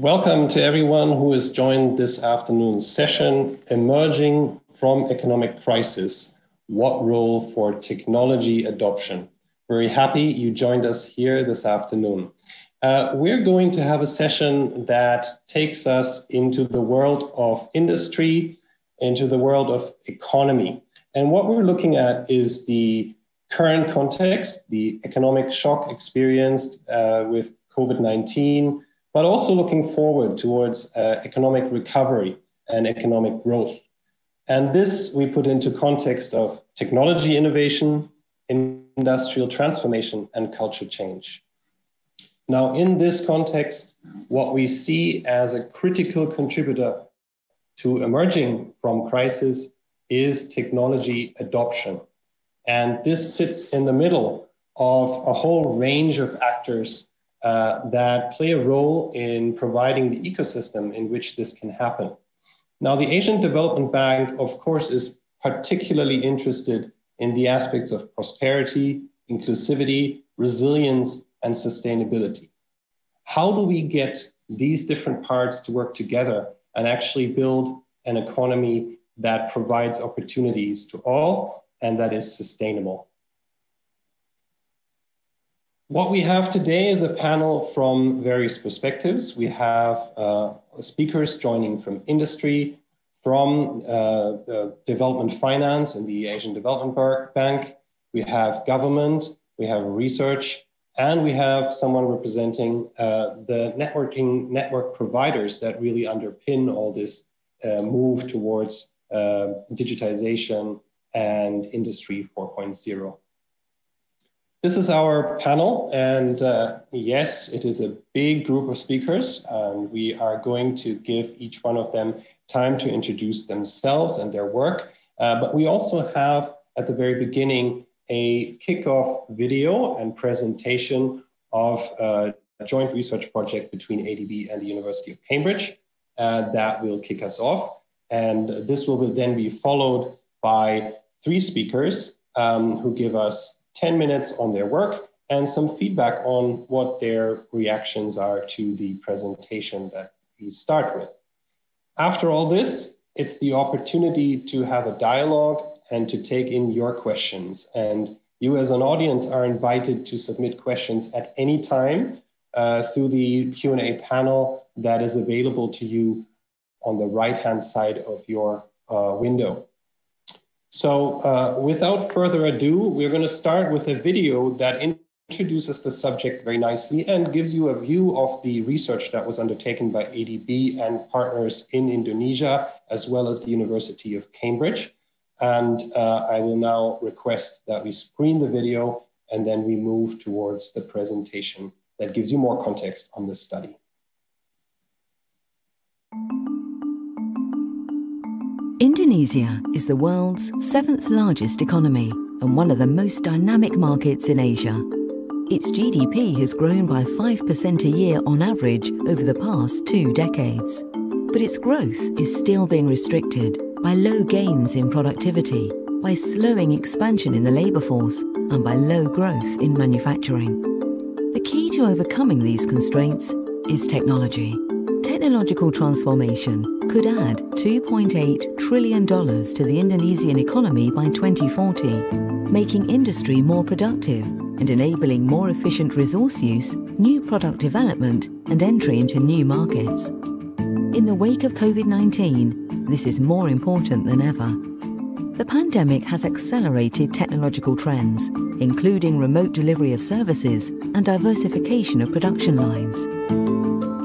Welcome to everyone who has joined this afternoon's session, Emerging from Economic Crisis, What Role for Technology Adoption? Very happy you joined us here this afternoon. We're going to have a session that takes us into the world of industry, into the world of economy. And what we're looking at is the current context, the economic shock experienced with COVID-19, but also looking forward towards economic recovery and economic growth. And this we put into context of technology innovation, industrial transformation, and culture change. Now, in this context, what we see as a critical contributor to emerging from crisis is technology adoption. And this sits in the middle of a whole range of actors that play a role in providing the ecosystem in which this can happen. Now, the Asian Development Bank, of course, is particularly interested in the aspects of prosperity, inclusivity, resilience, and sustainability. How do we get these different parts to work together and actually build an economy that provides opportunities to all and that is sustainable? What we have today is a panel from various perspectives. We have speakers joining from industry, from development finance and the Asian Development Bank. We have government, we have research, and we have someone representing the network providers that really underpin all this move towards digitization and Industry 4.0. This is our panel, and yes, it is a big group of speakers, and we are going to give each one of them time to introduce themselves and their work. But we also have, at the very beginning, a kickoff video and presentation of a joint research project between ADB and the University of Cambridge that will kick us off. And this will then be followed by 3 speakers who give us 10 minutes on their work and some feedback on what their reactions are to the presentation that we start with. After all this, it's the opportunity to have a dialogue and to take in your questions. And you as an audience are invited to submit questions at any time through the Q&A panel that is available to you on the right-hand side of your window. So without further ado, we're going to start with a video that introduces the subject very nicely and gives you a view of the research that was undertaken by ADB and partners in Indonesia, as well as the University of Cambridge. And I will now request that we screen the video and then we move towards the presentation that gives you more context on this study. Indonesia is the world's 7th largest economy and one of the most dynamic markets in Asia. Its GDP has grown by 5% a year on average over the past 2 decades. But its growth is still being restricted by low gains in productivity, by slowing expansion in the labour force, and by low growth in manufacturing. The key to overcoming these constraints is technology. Technological transformation could add $2.8 trillion to the Indonesian economy by 2040, making industry more productive and enabling more efficient resource use, new product development, and entry into new markets. In the wake of COVID-19, this is more important than ever. The pandemic has accelerated technological trends, including remote delivery of services and diversification of production lines.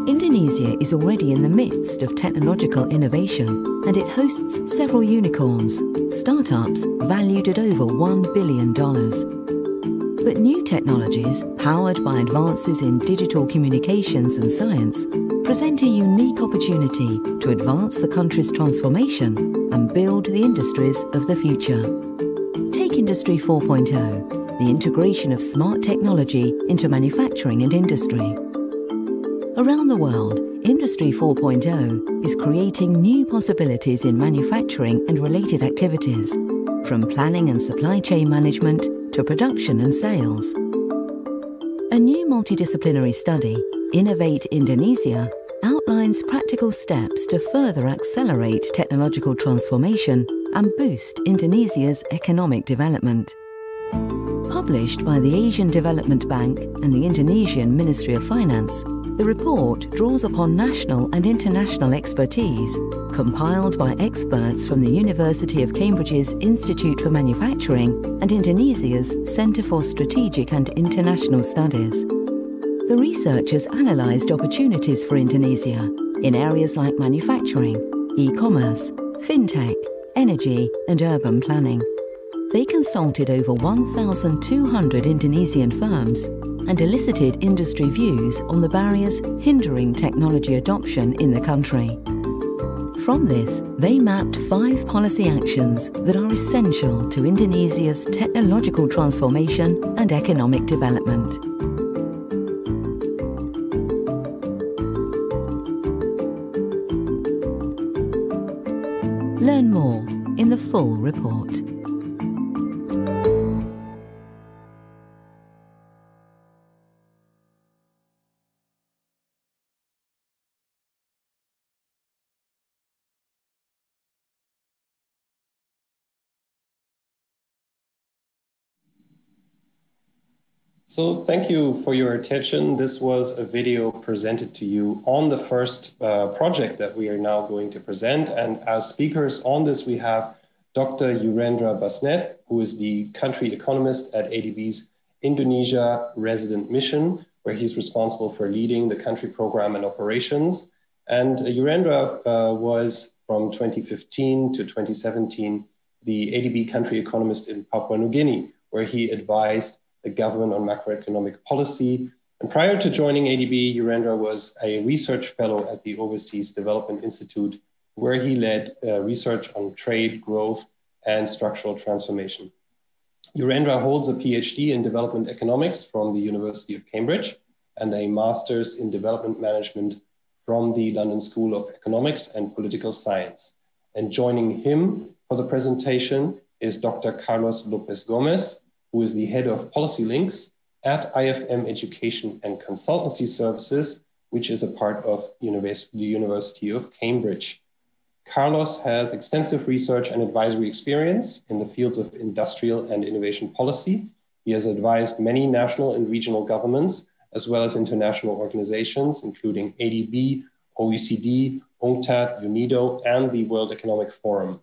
Indonesia is already in the midst of technological innovation, and it hosts several unicorns, startups valued at over $1 billion. But new technologies, powered by advances in digital communications and science, present a unique opportunity to advance the country's transformation and build the industries of the future. Take Industry 4.0, the integration of smart technology into manufacturing and industry. Around the world, Industry 4.0 is creating new possibilities in manufacturing and related activities, from planning and supply chain management to production and sales. A new multidisciplinary study, Innovate Indonesia, outlines practical steps to further accelerate technological transformation and boost Indonesia's economic development. Published by the Asian Development Bank and the Indonesian Ministry of Finance, the report draws upon national and international expertise, compiled by experts from the University of Cambridge's Institute for Manufacturing and Indonesia's Centre for Strategic and International Studies. The researchers analysed opportunities for Indonesia in areas like manufacturing, e-commerce, fintech, energy and urban planning. They consulted over 1,200 Indonesian firms and elicited industry views on the barriers hindering technology adoption in the country. From this, they mapped 5 policy actions that are essential to Indonesia's technological transformation and economic development. Learn more in the full report. So thank you for your attention. This was a video presented to you on the first project that we are now going to present. And as speakers on this, we have Dr. Yurendra Basnett, who is the country economist at ADB's Indonesia resident mission, where he's responsible for leading the country program and operations. And Yurendra was from 2015 to 2017, the ADB country economist in Papua New Guinea, where he advised the government on macroeconomic policy. And prior to joining ADB, Yurendra was a research fellow at the Overseas Development Institute, where he led research on trade, growth, and structural transformation. Yurendra holds a PhD in development economics from the University of Cambridge and a master's in development management from the London School of Economics and Political Science. And joining him for the presentation is Dr. Carlos López-Gómez, who is the head of policy links at IFM Education and Consultancy Services, which is a part of the University of Cambridge. Carlos has extensive research and advisory experience in the fields of industrial and innovation policy. He has advised many national and regional governments, as well as international organizations, including ADB, OECD, UNCTAD, UNIDO, and the World Economic Forum.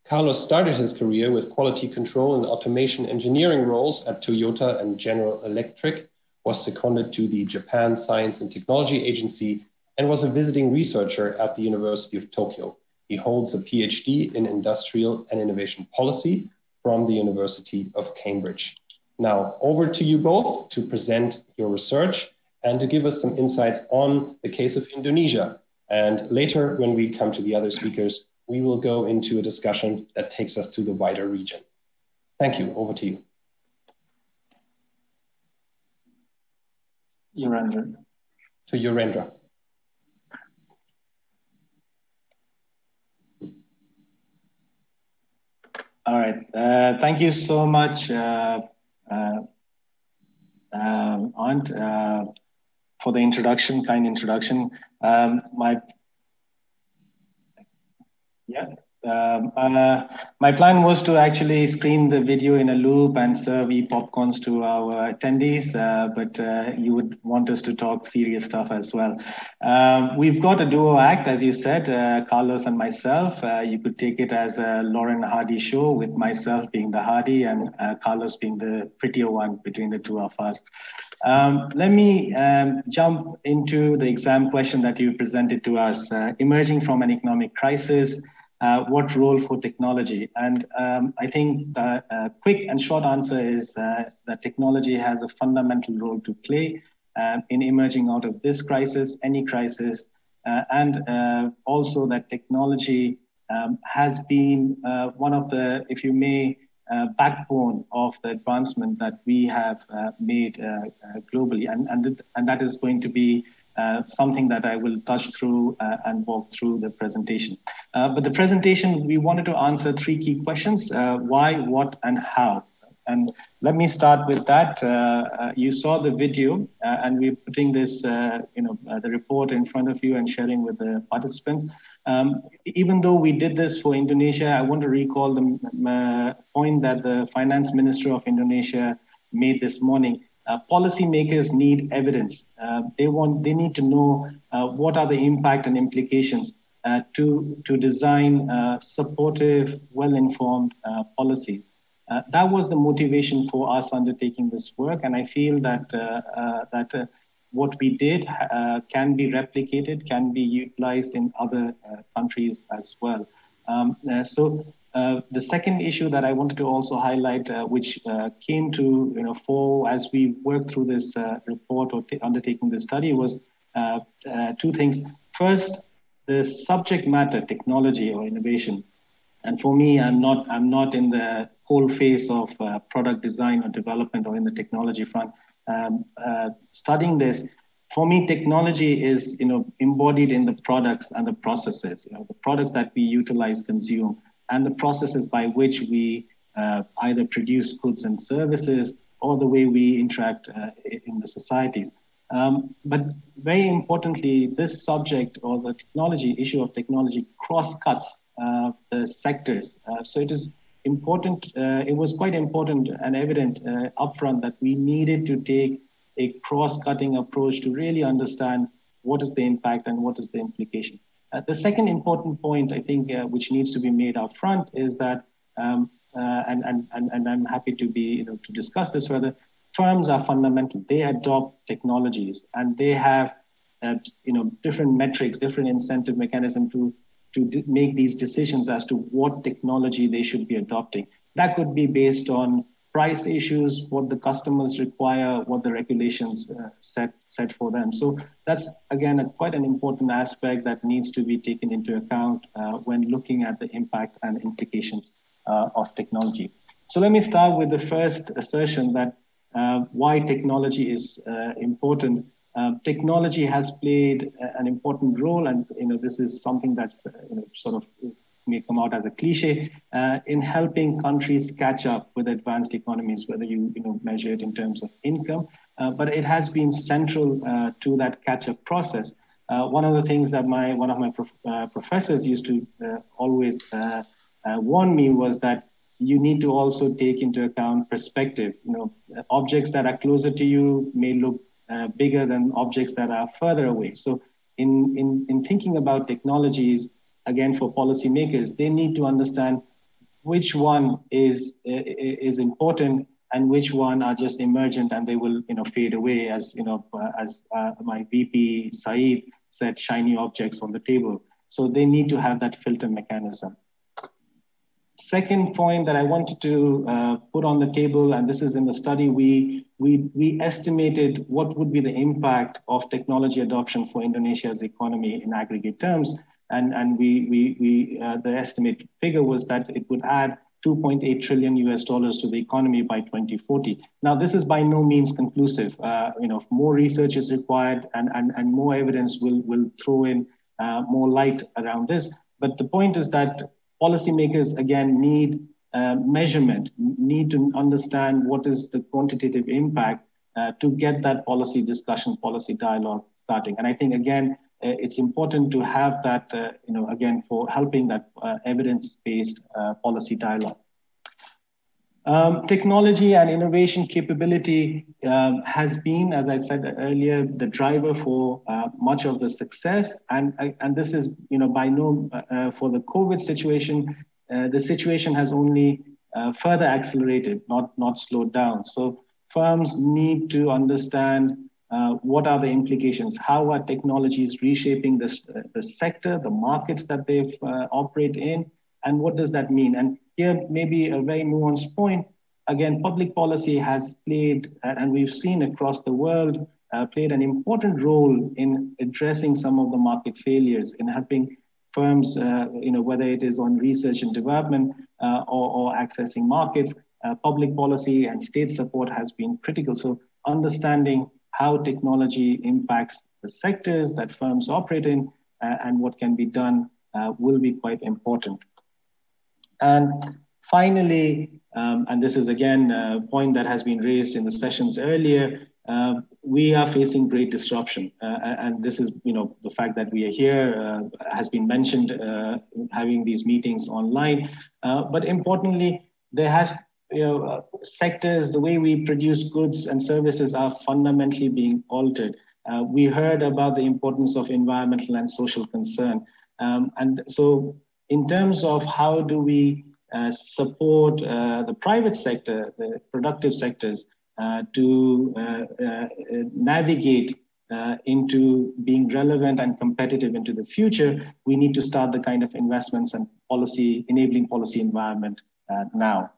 Carlos started his career with quality control and automation engineering roles at Toyota and General Electric, was seconded to the Japan Science and Technology Agency, and was a visiting researcher at the University of Tokyo. He holds a PhD in industrial and innovation policy from the University of Cambridge. Now, over to you both to present your research and to give us some insights on the case of Indonesia. And later, when we come to the other speakers, we will go into a discussion that takes us to the wider region. Thank you. Over to you. Yurendra. To Yurendra. All right. Thank you so much, Arndt, for the introduction, kind introduction. My plan was to actually screen the video in a loop and serve e-popcorns to our attendees, but you would want us to talk serious stuff as well. We've got a duo act, as you said, Carlos and myself. You could take it as a Lauren Hardy show, with myself being the Hardy and Carlos being the prettier one between the two of us. Let me jump into the exam question that you presented to us. Emerging from an economic crisis, what role for technology? And I think the quick and short answer is that technology has a fundamental role to play in emerging out of this crisis, any crisis, and also that technology has been one of the, if you may, backbone of the advancement that we have made globally. And that is going to be something that I will touch through and walk through the presentation. But the presentation, we wanted to answer three key questions: why, what, and how. And let me start with that. You saw the video, and we're putting this, the report in front of you and sharing with the participants. Even though we did this for Indonesia, I want to recall the point that the finance minister of Indonesia made this morning. Policymakers need evidence. They need to know what are the impact and implications to design supportive, well-informed policies. That was the motivation for us undertaking this work, and I feel that what we did can be replicated, can be utilized in other countries as well. The second issue that I wanted to also highlight, which came to fore as we worked through this report or undertaking this study, was two things. First, the subject matter, technology or innovation. And for me, I'm not in the whole phase of product design or development or in the technology front. Studying this, for me, technology is embodied in the products and the processes. The products that we utilize, consume, and the processes by which we either produce goods and services or the way we interact in the societies. But very importantly, this subject or the technology issue of technology cross-cuts the sectors. So it is important, it was quite important and evident upfront that we needed to take a cross-cutting approach to really understand what is the impact and what is the implication. The second important point, I think, which needs to be made up front is that, and I'm happy to be to discuss this further. Firms are fundamental. They adopt technologies, and they have different metrics, different incentive mechanism to make these decisions as to what technology they should be adopting. That could be based on price issues, what the customers require, what the regulations set for them. So that's, again, quite an important aspect that needs to be taken into account when looking at the impact and implications of technology. So let me start with the first assertion that why technology is important. Technology has played an important role, and this is something that's sort of may come out as a cliche in helping countries catch up with advanced economies, whether you measure it in terms of income, but it has been central to that catch-up process. One of the things that one of my professors used to always warn me was that you need to also take into account perspective. Objects that are closer to you may look bigger than objects that are further away. So in thinking about technologies, again, for policymakers, they need to understand which one is important and which one are just emergent and they will fade away, as my VP Saeed said, shiny objects on the table. So they need to have that filter mechanism. Second point that I wanted to put on the table, and this is in the study, we estimated what would be the impact of technology adoption for Indonesia's economy in aggregate terms. And the estimate figure was that it would add $2.8 trillion to the economy by 2040. Now, this is by no means conclusive. More research is required, and more evidence will throw in more light around this. But the point is that policymakers, again, need measurement, need to understand what is the quantitative impact to get that policy discussion, policy dialogue starting. And I think, again, it's important to have that, again, for helping that evidence-based policy dialogue. Technology and innovation capability has been, as I said earlier, the driver for much of the success. And this is, for the COVID situation, the situation has only further accelerated, not slowed down. So firms need to understand what are the implications? How are technologies reshaping the sector, the markets that they operate in, and what does that mean? And here, maybe a very nuanced point, again, public policy has played, and we've seen across the world, played an important role in addressing some of the market failures, in helping firms, whether it is on research and development or accessing markets, public policy and state support has been critical. So understanding how technology impacts the sectors that firms operate in and what can be done will be quite important. And Finally, and this is again a point that has been raised in the sessions earlier, we are facing great disruption. And this is, the fact that we are here has been mentioned, having these meetings online. But importantly, there has, sectors, the way we produce goods and services are fundamentally being altered. We heard about the importance of environmental and social concern. And so in terms of how do we support the private sector, the productive sectors, to navigate into being relevant and competitive into the future, we need to start the kind of investments and policy, enabling policy environment now.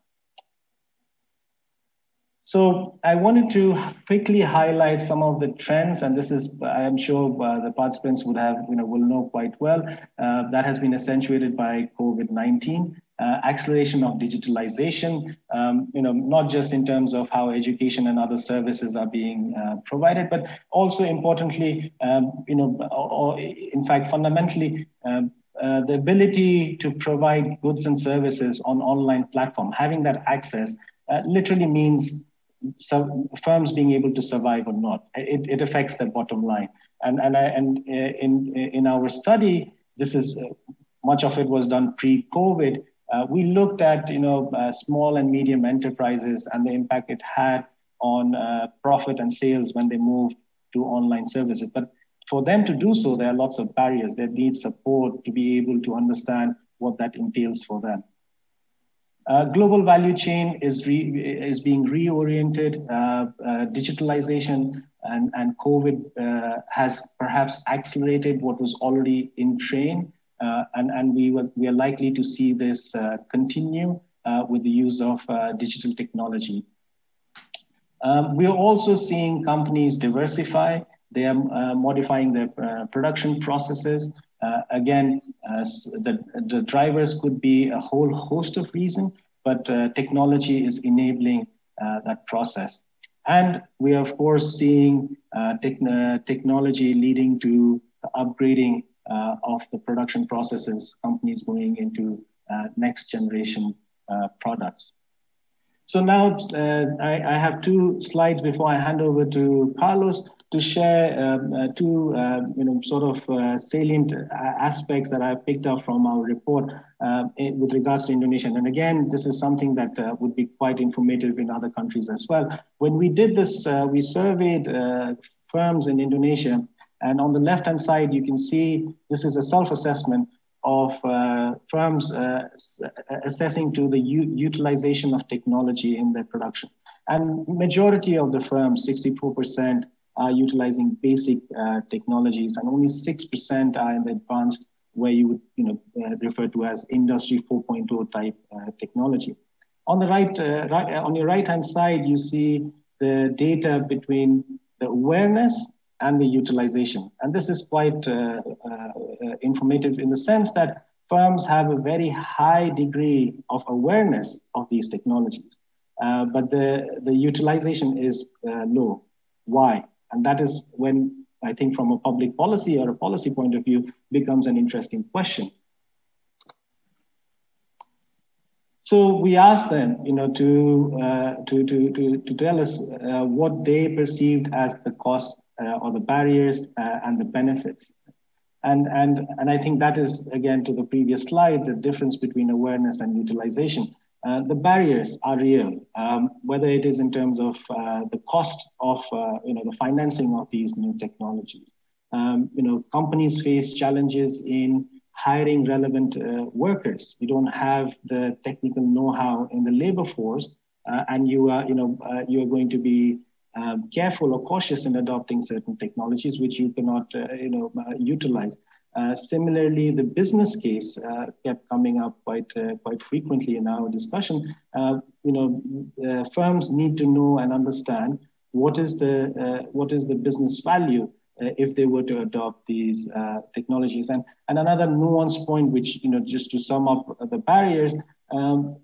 So I wanted to quickly highlight some of the trends, and this is, I'm sure the participants would have, will know quite well, that has been accentuated by COVID-19. Acceleration of digitalization, not just in terms of how education and other services are being provided, but also importantly, or in fact, fundamentally, the ability to provide goods and services on online platform, having that access literally means firms being able to survive or not. It affects their bottom line. And in our study, this is much of it was done pre-COVID. We looked at small and medium enterprises and the impact it had on profit and sales when they moved to online services. But for them to do so, there are lots of barriers. They need support to be able to understand what that entails for them. Global value chain is being reoriented. Digitalization and COVID has perhaps accelerated what was already in train. And we are likely to see this continue with the use of digital technology. We are also seeing companies diversify. They are modifying their production processes. Again, the drivers could be a whole host of reasons, but technology is enabling that process. And we are, of course, seeing technology leading to the upgrading of the production processes, companies going into next generation products. So now I have two slides before I hand over to Carlos to share two salient aspects that I picked up from our report with regards to Indonesia. And again, this is something that would be quite informative in other countries as well. When we did this, we surveyed firms in Indonesia. And on the left-hand side, you can see this is a self-assessment of firms assessing to the utilization of technology in their production. And majority of the firms, 64%, are utilizing basic technologies, and only 6% are in the advanced, where you would refer to as Industry 4.0 type technology. On the on your right-hand side, you see the data between the awareness and the utilization. And this is quite informative in the sense that firms have a very high degree of awareness of these technologies, but the utilization is low. Why? And that is when, I think from a public policy or a policy point of view, becomes an interesting question. So we asked them, to tell us what they perceived as the cost or the barriers and the benefits. And I think that is, again, to the previous slide, the difference between awareness and utilization. The barriers are real, whether it is in terms of the cost of the financing of these new technologies. Companies face challenges in hiring relevant workers. You don't have the technical know-how in the labor force, and you are going to be careful or cautious in adopting certain technologies which you cannot utilize. Similarly, the business case kept coming up quite frequently in our discussion. Firms need to know and understand what is the business value if they were to adopt these technologies. And another nuanced point, which just to sum up the barriers,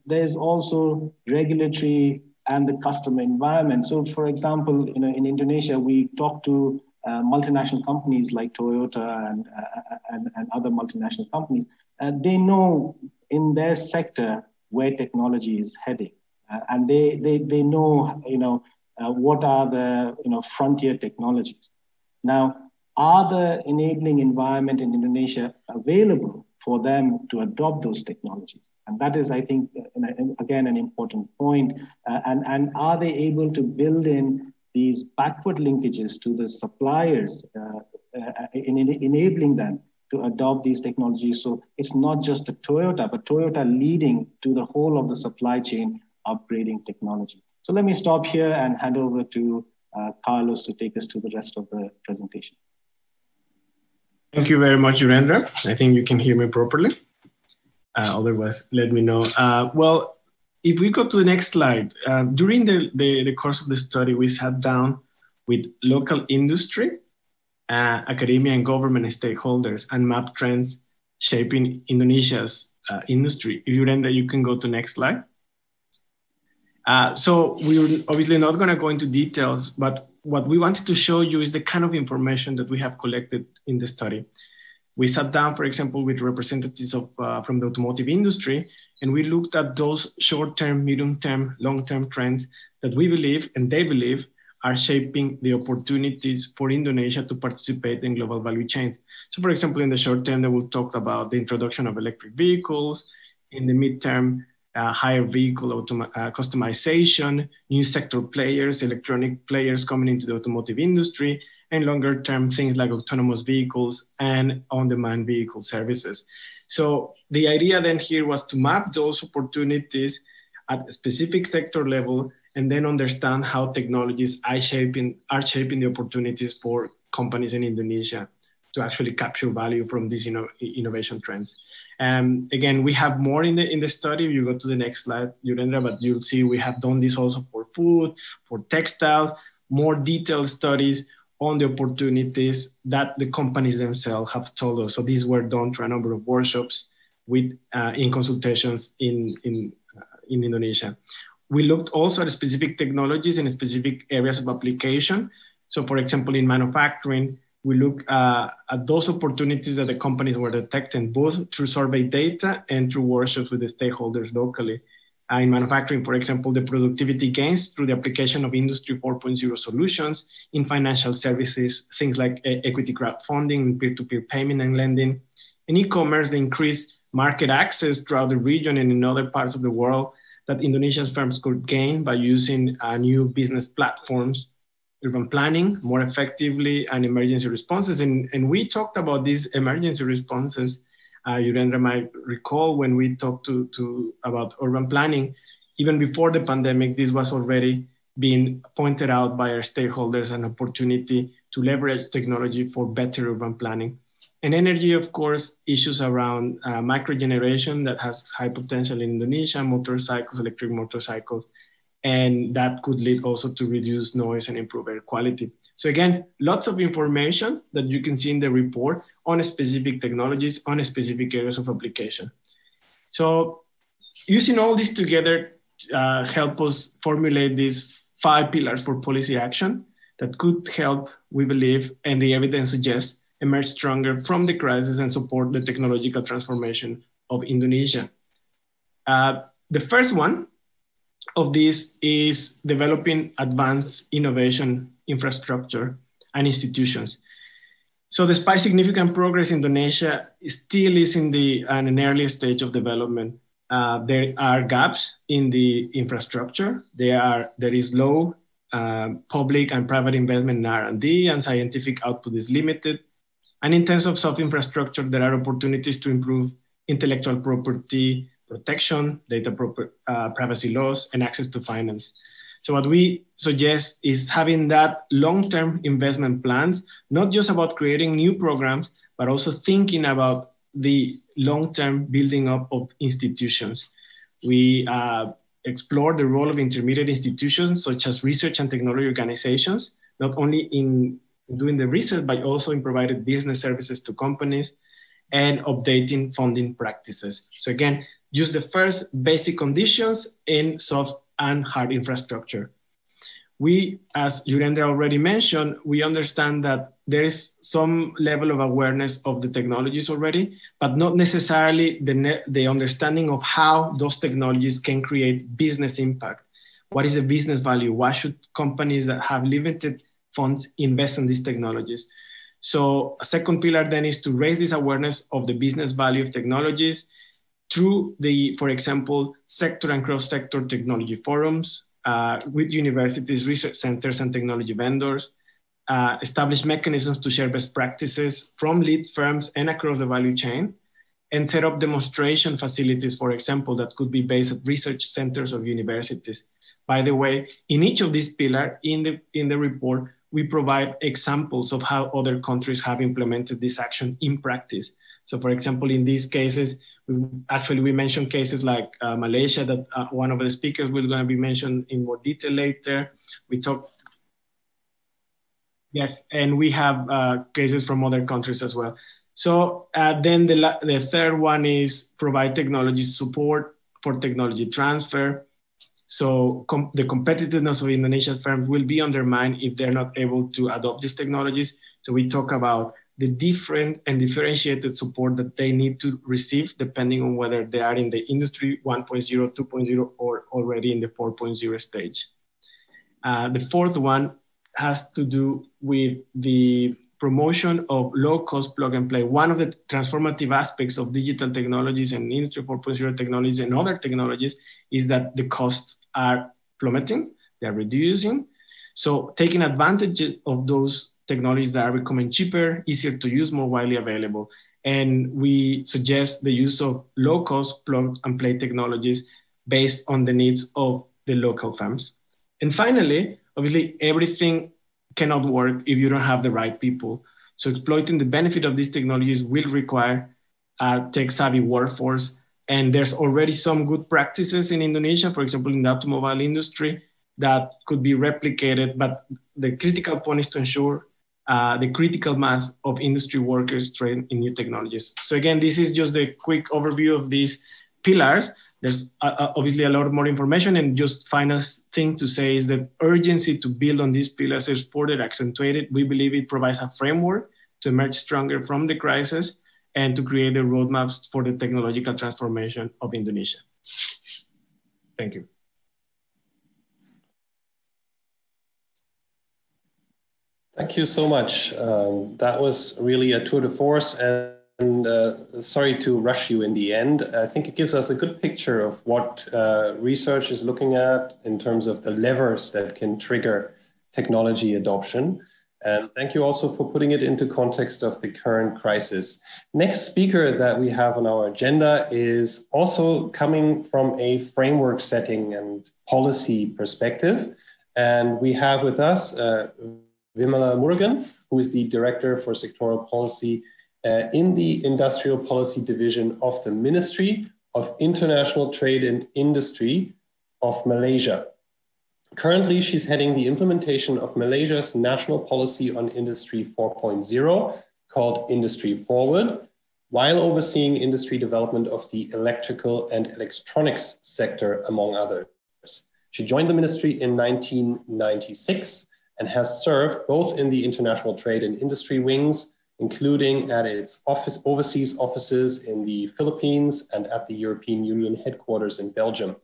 there's also regulatory and the customer environment. So, for example, in Indonesia, we talk to multinational companies like Toyota and other multinational companies. They know in their sector where technology is heading. And they know, what are the, frontier technologies. Now, are the enabling environment in Indonesia available for them to adopt those technologies? And that is, I think, again, an important point. And are they able to build in these backward linkages to the suppliers, in enabling them to adopt these technologies? So it's not just a Toyota, but Toyota leading to the whole of the supply chain upgrading technology. So let me stop here and hand over to Carlos to take us to the rest of the presentation. Thank you very much, Yurendra. I think you can hear me properly. Otherwise, let me know. Well, if we go to the next slide, during the course of the study, we sat down with local industry, academia and government stakeholders and mapped trends shaping Indonesia's industry. If Yurendra, you can go to the next slide. So we're obviously not going to go into details, but what we wanted to show you is the kind of information that we have collected in the study. We sat down, for example, with representatives of, from the automotive industry, and we looked at those short-term, medium-term, long-term trends that we believe, and they believe, are shaping the opportunities for Indonesia to participate in global value chains. So for example, in the short term, they will talk about the introduction of electric vehicles. In the midterm, higher vehicle customization, new sector players, electronic players coming into the automotive industry, and longer term things like autonomous vehicles and on-demand vehicle services. So the idea then here was to map those opportunities at a specific sector level and then understand how technologies are shaping the opportunities for companies in Indonesia to actually capture value from these innovation trends. Again, we have more in the study. You go to the next slide, Yurendra, but you'll see we have done this also for food, for textiles, more detailed studies on the opportunities that the companies themselves have told us. So these were done through a number of workshops with in consultations in Indonesia. We looked also at specific technologies and specific areas of application. So for example, in manufacturing, we look at those opportunities that the companies were detecting, both through survey data and through workshops with the stakeholders locally. In manufacturing, for example, the productivity gains through the application of Industry 4.0 solutions. In financial services, things like equity crowdfunding, peer-to-peer payment and lending. In e-commerce, the increased market access throughout the region and in other parts of the world that Indonesia's firms could gain by using new business platforms, urban planning more effectively, and emergency responses. And we talked about these emergency responses. Yurendra might recall when we talked about urban planning, even before the pandemic, this was already being pointed out by our stakeholders, an opportunity to leverage technology for better urban planning. And energy, of course, issues around microgeneration that has high potential in Indonesia, motorcycles, electric motorcycles, and that could lead also to reduce noise and improve air quality. So again, lots of information that you can see in the report on specific technologies, on specific areas of application. So using all this together help us formulate these 5 pillars for policy action that could help, we believe, and the evidence suggests, emerge stronger from the crisis and support the technological transformation of Indonesia. The first one of this is developing advanced innovation infrastructure and institutions. So despite significant progress, Indonesia still is in an early stage of development. There are gaps in the infrastructure. There is low public and private investment in R&D, and scientific output is limited. And in terms of soft infrastructure, there are opportunities to improve intellectual property protection, data privacy laws, and access to finance. So what we suggest is having that long-term investment plans, not just about creating new programs, but also thinking about the long-term building up of institutions. We explore the role of intermediate institutions, such as research and technology organizations, not only in doing the research, but also in providing business services to companies and updating funding practices. So again, use the first basic conditions in soft and hard infrastructure. We, as Yurendra already mentioned, we understand that there is some level of awareness of the technologies already, but not necessarily the understanding of how those technologies can create business impact. What is the business value? Why should companies that have limited funds invest in these technologies? So a second pillar then is to raise this awareness of the business value of technologies through the, for example, sector and cross-sector technology forums with universities, research centers, and technology vendors. Establish mechanisms to share best practices from lead firms and across the value chain, and set up demonstration facilities, for example, that could be based at research centers of universities. By the way, in each of these pillars in the report, we provide examples of how other countries have implemented this action in practice. So for example, in these cases, we mentioned cases like Malaysia that one of the speakers will going to be mentioned in more detail later. We talked. Yes, and we have cases from other countries as well. So then the third one is provide technology support for technology transfer. So the competitiveness of Indonesia's firms will be undermined if they're not able to adopt these technologies. So we talk about the different and differentiated support that they need to receive depending on whether they are in the industry 1.0, 2.0, or already in the 4.0 stage. The fourth one has to do with the promotion of low-cost plug-and-play. One of the transformative aspects of digital technologies and Industry 4.0 technologies and other technologies is that the costs are plummeting, they're reducing. So taking advantage of those technologies that are becoming cheaper, easier to use, more widely available. And we suggest the use of low-cost plug-and-play technologies based on the needs of the local firms. And finally, obviously, everything cannot work if you don't have the right people. So exploiting the benefit of these technologies will require a tech-savvy workforce. And there's already some good practices in Indonesia, for example, in the automobile industry, that could be replicated. But the critical point is to ensure the critical mass of industry workers trained in new technologies. So again, this is just a quick overview of these pillars. There's obviously a lot more information, and just final thing to say is that urgency to build on these pillars is further accentuated. We believe it provides a framework to emerge stronger from the crisis and to create the roadmaps for the technological transformation of Indonesia. Thank you. Thank you so much. That was really a tour de force, and sorry to rush you in the end. I think it gives us a good picture of what research is looking at in terms of the levers that can trigger technology adoption. And thank you also for putting it into context of the current crisis. Next speaker that we have on our agenda is also coming from a framework setting and policy perspective. And we have with us Vimala Murugan, who is the Director for Sectoral Policy in the Industrial Policy Division of the Ministry of International Trade and Industry of Malaysia. Currently, she's heading the implementation of Malaysia's national policy on Industry 4.0, called Industry Forward, while overseeing industry development of the electrical and electronics sector, among others. She joined the ministry in 1996 and has served both in the international trade and industry wings, including at its overseas offices in the Philippines and at the European Union headquarters in Belgium.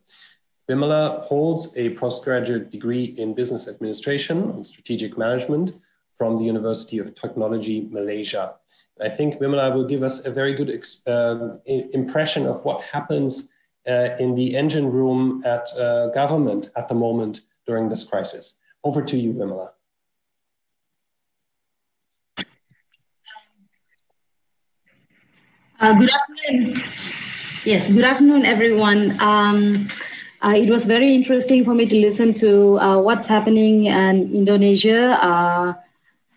Vimala holds a postgraduate degree in business administration and strategic management from the University of Technology, Malaysia. I think Vimala will give us a very good impression of what happens in the engine room at government at the moment during this crisis. Over to you, Vimala. Good afternoon. Yes, good afternoon, everyone. It was very interesting for me to listen to what's happening in Indonesia.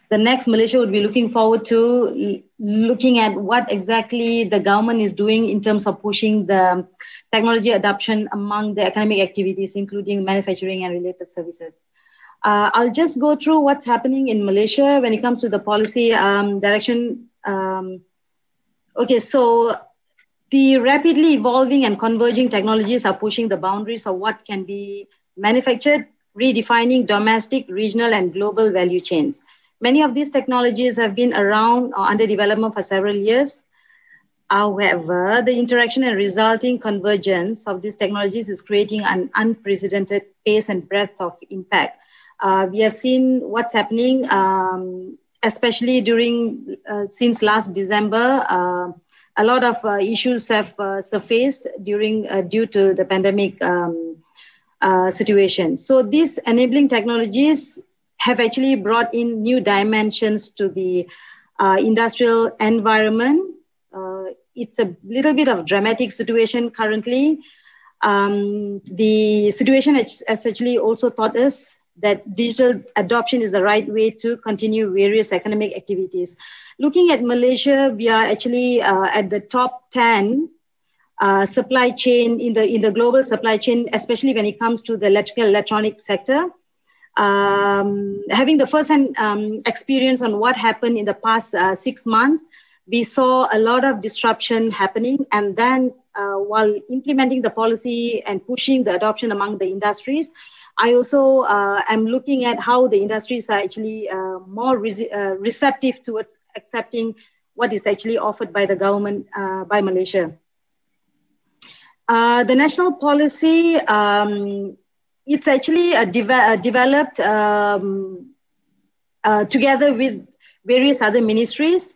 The next Malaysia would be looking forward to looking at what exactly the government is doing in terms of pushing the technology adoption among the economic activities, including manufacturing and related services. I'll just go through what's happening in Malaysia when it comes to the policy direction. Okay, so the rapidly evolving and converging technologies are pushing the boundaries of what can be manufactured, redefining domestic, regional, and global value chains. Many of these technologies have been around or under development for several years. However, the interaction and resulting convergence of these technologies is creating an unprecedented pace and breadth of impact. We have seen what's happening, especially since last December. A lot of issues have surfaced due to the pandemic situation. So these enabling technologies have actually brought in new dimensions to the industrial environment. It's a little bit of dramatic situation currently. The situation has actually also taught us that digital adoption is the right way to continue various economic activities. Looking at Malaysia, we are actually at the top 10 supply chain in the global supply chain, especially when it comes to the electronic sector. Having the first-hand experience on what happened in the past 6 months, we saw a lot of disruption happening. And then while implementing the policy and pushing the adoption among the industries, I also am looking at how the industries are actually more receptive towards accepting what is actually offered by the government, by Malaysia. The national policy, it's actually developed together with various other ministries.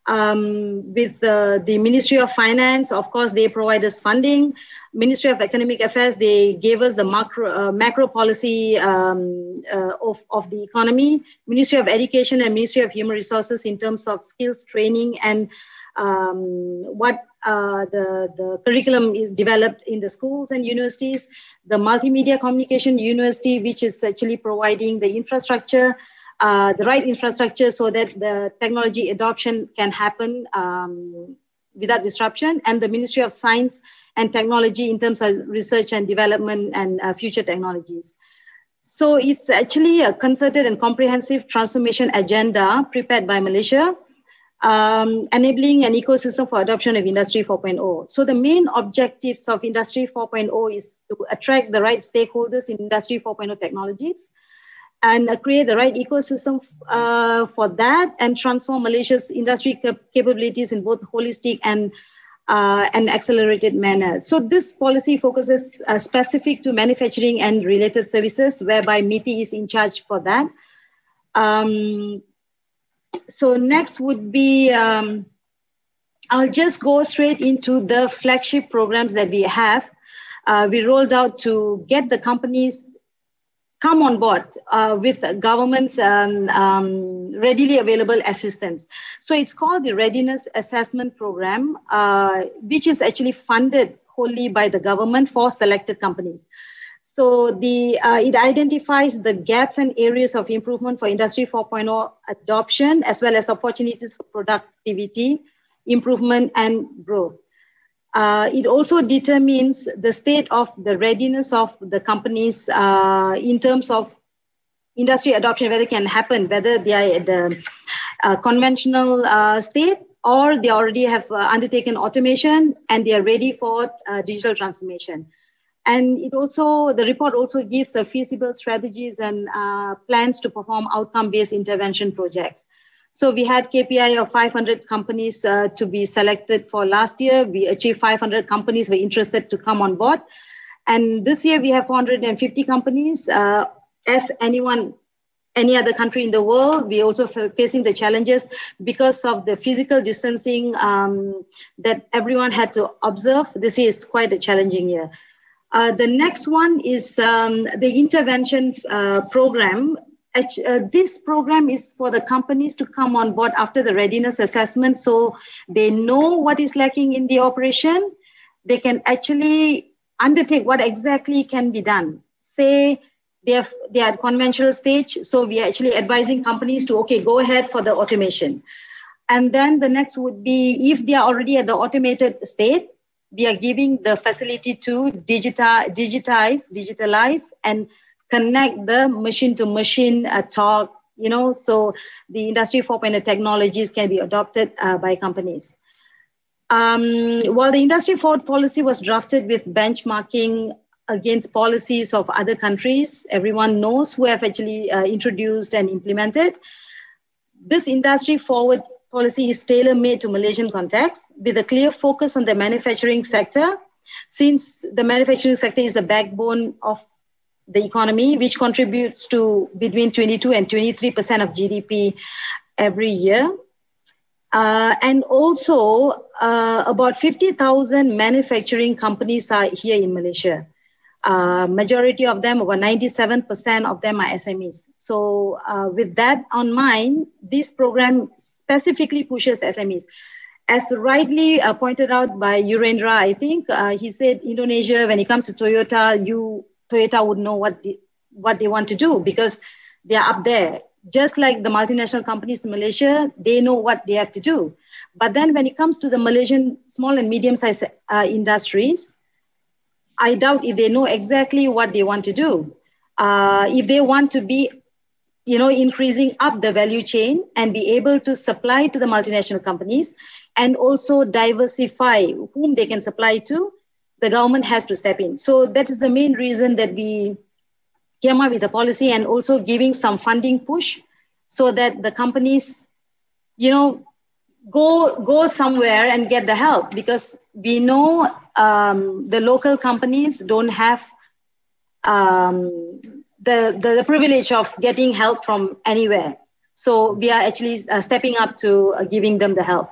With the Ministry of Finance, of course, they provide us funding. Ministry of Economic Affairs, they gave us the macro policy of the economy. Ministry of Education and Ministry of Human Resources in terms of skills training and what the curriculum is developed in the schools and universities. The Multimedia Communication University, which is actually providing the infrastructure, the right infrastructure so that the technology adoption can happen without disruption, and the Ministry of Science and Technology in terms of research and development and future technologies. So it's actually a concerted and comprehensive transformation agenda prepared by Malaysia, enabling an ecosystem for adoption of Industry 4.0. So the main objectives of Industry 4.0 is to attract the right stakeholders in Industry 4.0 technologies, and create the right ecosystem for that, and transform Malaysia's industry capabilities in both holistic and an accelerated manner. So this policy focuses specific to manufacturing and related services, whereby MITI is in charge for that. So next would be, I'll just go straight into the flagship programs that we have. We rolled out to get the companies come on board with government's readily available assistance. So it's called the Readiness Assessment Program, which is actually funded wholly by the government for selected companies. So it identifies the gaps and areas of improvement for Industry 4.0 adoption, as well as opportunities for productivity, improvement, and growth. It also determines the state of the readiness of the companies in terms of industry adoption, whether it can happen, whether they are at the conventional state, or they already have undertaken automation and they are ready for digital transformation. And the report also gives feasible strategies and plans to perform outcome-based intervention projects. So we had KPI of 500 companies to be selected for last year. We achieved 500 companies were interested to come on board. And this year we have 450 companies. As any other country in the world, we also facing the challenges because of the physical distancing that everyone had to observe. This is quite a challenging year. The next one is the intervention program. This program is for the companies to come on board after the readiness assessment, so they know what is lacking in the operation. They can actually undertake what exactly can be done. Say they are at conventional stage, so we are actually advising companies to, okay, go ahead for the automation. And then the next would be, if they are already at the automated state, we are giving the facility to digitalize, and connect the machine-to-machine talk, so the Industry 4.0 technologies can be adopted by companies. While the Industry 4 policy was drafted with benchmarking against policies of other countries, everyone knows who have actually introduced and implemented. This industry forward policy is tailor-made to Malaysian context with a clear focus on the manufacturing sector, since the manufacturing sector is the backbone of the economy, which contributes to between 22 and 23% of GDP every year. And also about 50,000 manufacturing companies are here in Malaysia. Majority of them, over 97% of them are SMEs. So with that on mind, this program specifically pushes SMEs. As rightly pointed out by Yurendra, I think, he said Indonesia, when it comes to Toyota, Toyota would know what they want to do because they are up there. Just like the multinational companies in Malaysia, they know what they have to do. But then when it comes to the Malaysian small and medium-sized industries, I doubt if they know exactly what they want to do. If they want to be, increasing up the value chain and be able to supply to the multinational companies and also diversify whom they can supply to, the government has to step in. So that is the main reason that we came up with a policy and also giving some funding push so that the companies, go somewhere and get the help, because we know the local companies don't have the privilege of getting help from anywhere. So we are actually stepping up to giving them the help.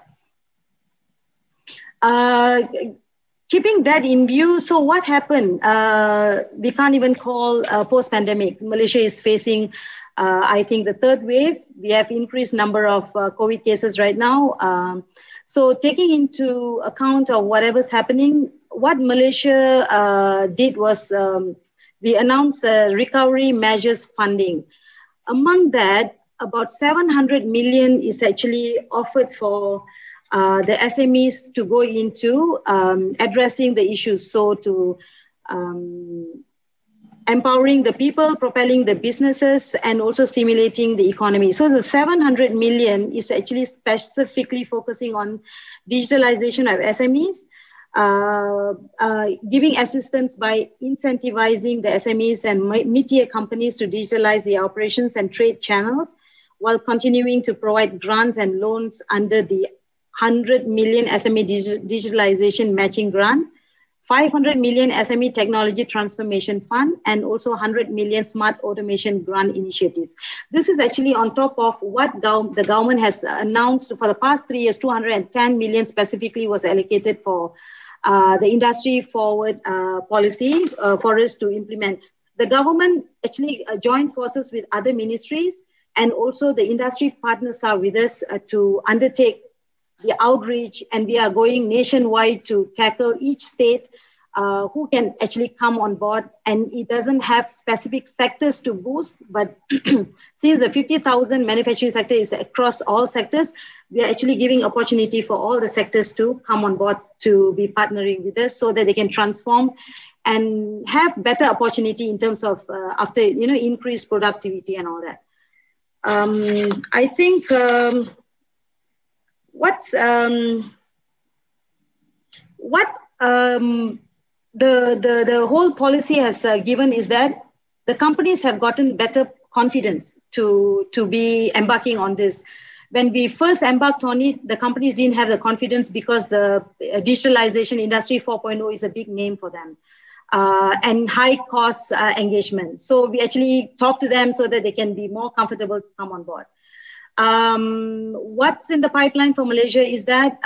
Keeping that in view, so what happened? We can't even call post-pandemic. Malaysia is facing, I think, the third wave. We have increased number of COVID cases right now. So taking into account of whatever's happening, what Malaysia did was we announced recovery measures funding. Among that, about 700 million is actually offered for the SMEs to go into addressing the issues. So to empowering the people, propelling the businesses, and also stimulating the economy. So the 700 million is actually specifically focusing on digitalization of SMEs, giving assistance by incentivizing the SMEs and MITI companies to digitalize their operations and trade channels, while continuing to provide grants and loans under the 100 million SME digitalization matching grant, 500 million SME technology transformation fund, and also 100 million smart automation grant initiatives. This is actually on top of what the government has announced for the past 3 years. 210 million specifically was allocated for the industry forward policy for us to implement. The government actually joined forces with other ministries, and also the industry partners are with us to undertake the outreach, and we are going nationwide to tackle each state who can actually come on board. And it doesn't have specific sectors to boost, but since the 50,000 manufacturing sector is across all sectors, we are actually giving opportunity for all the sectors to come on board to be partnering with us so that they can transform and have better opportunity in terms of after increased productivity and all that. I think what the whole policy has given is that the companies have gotten better confidence to be embarking on this. When we first embarked on it, the companies didn't have the confidence because the digitalization industry 4.0 is a big name for them and high cost engagement. So we actually talked to them so that they can be more comfortable to come on board. What's in the pipeline for Malaysia is that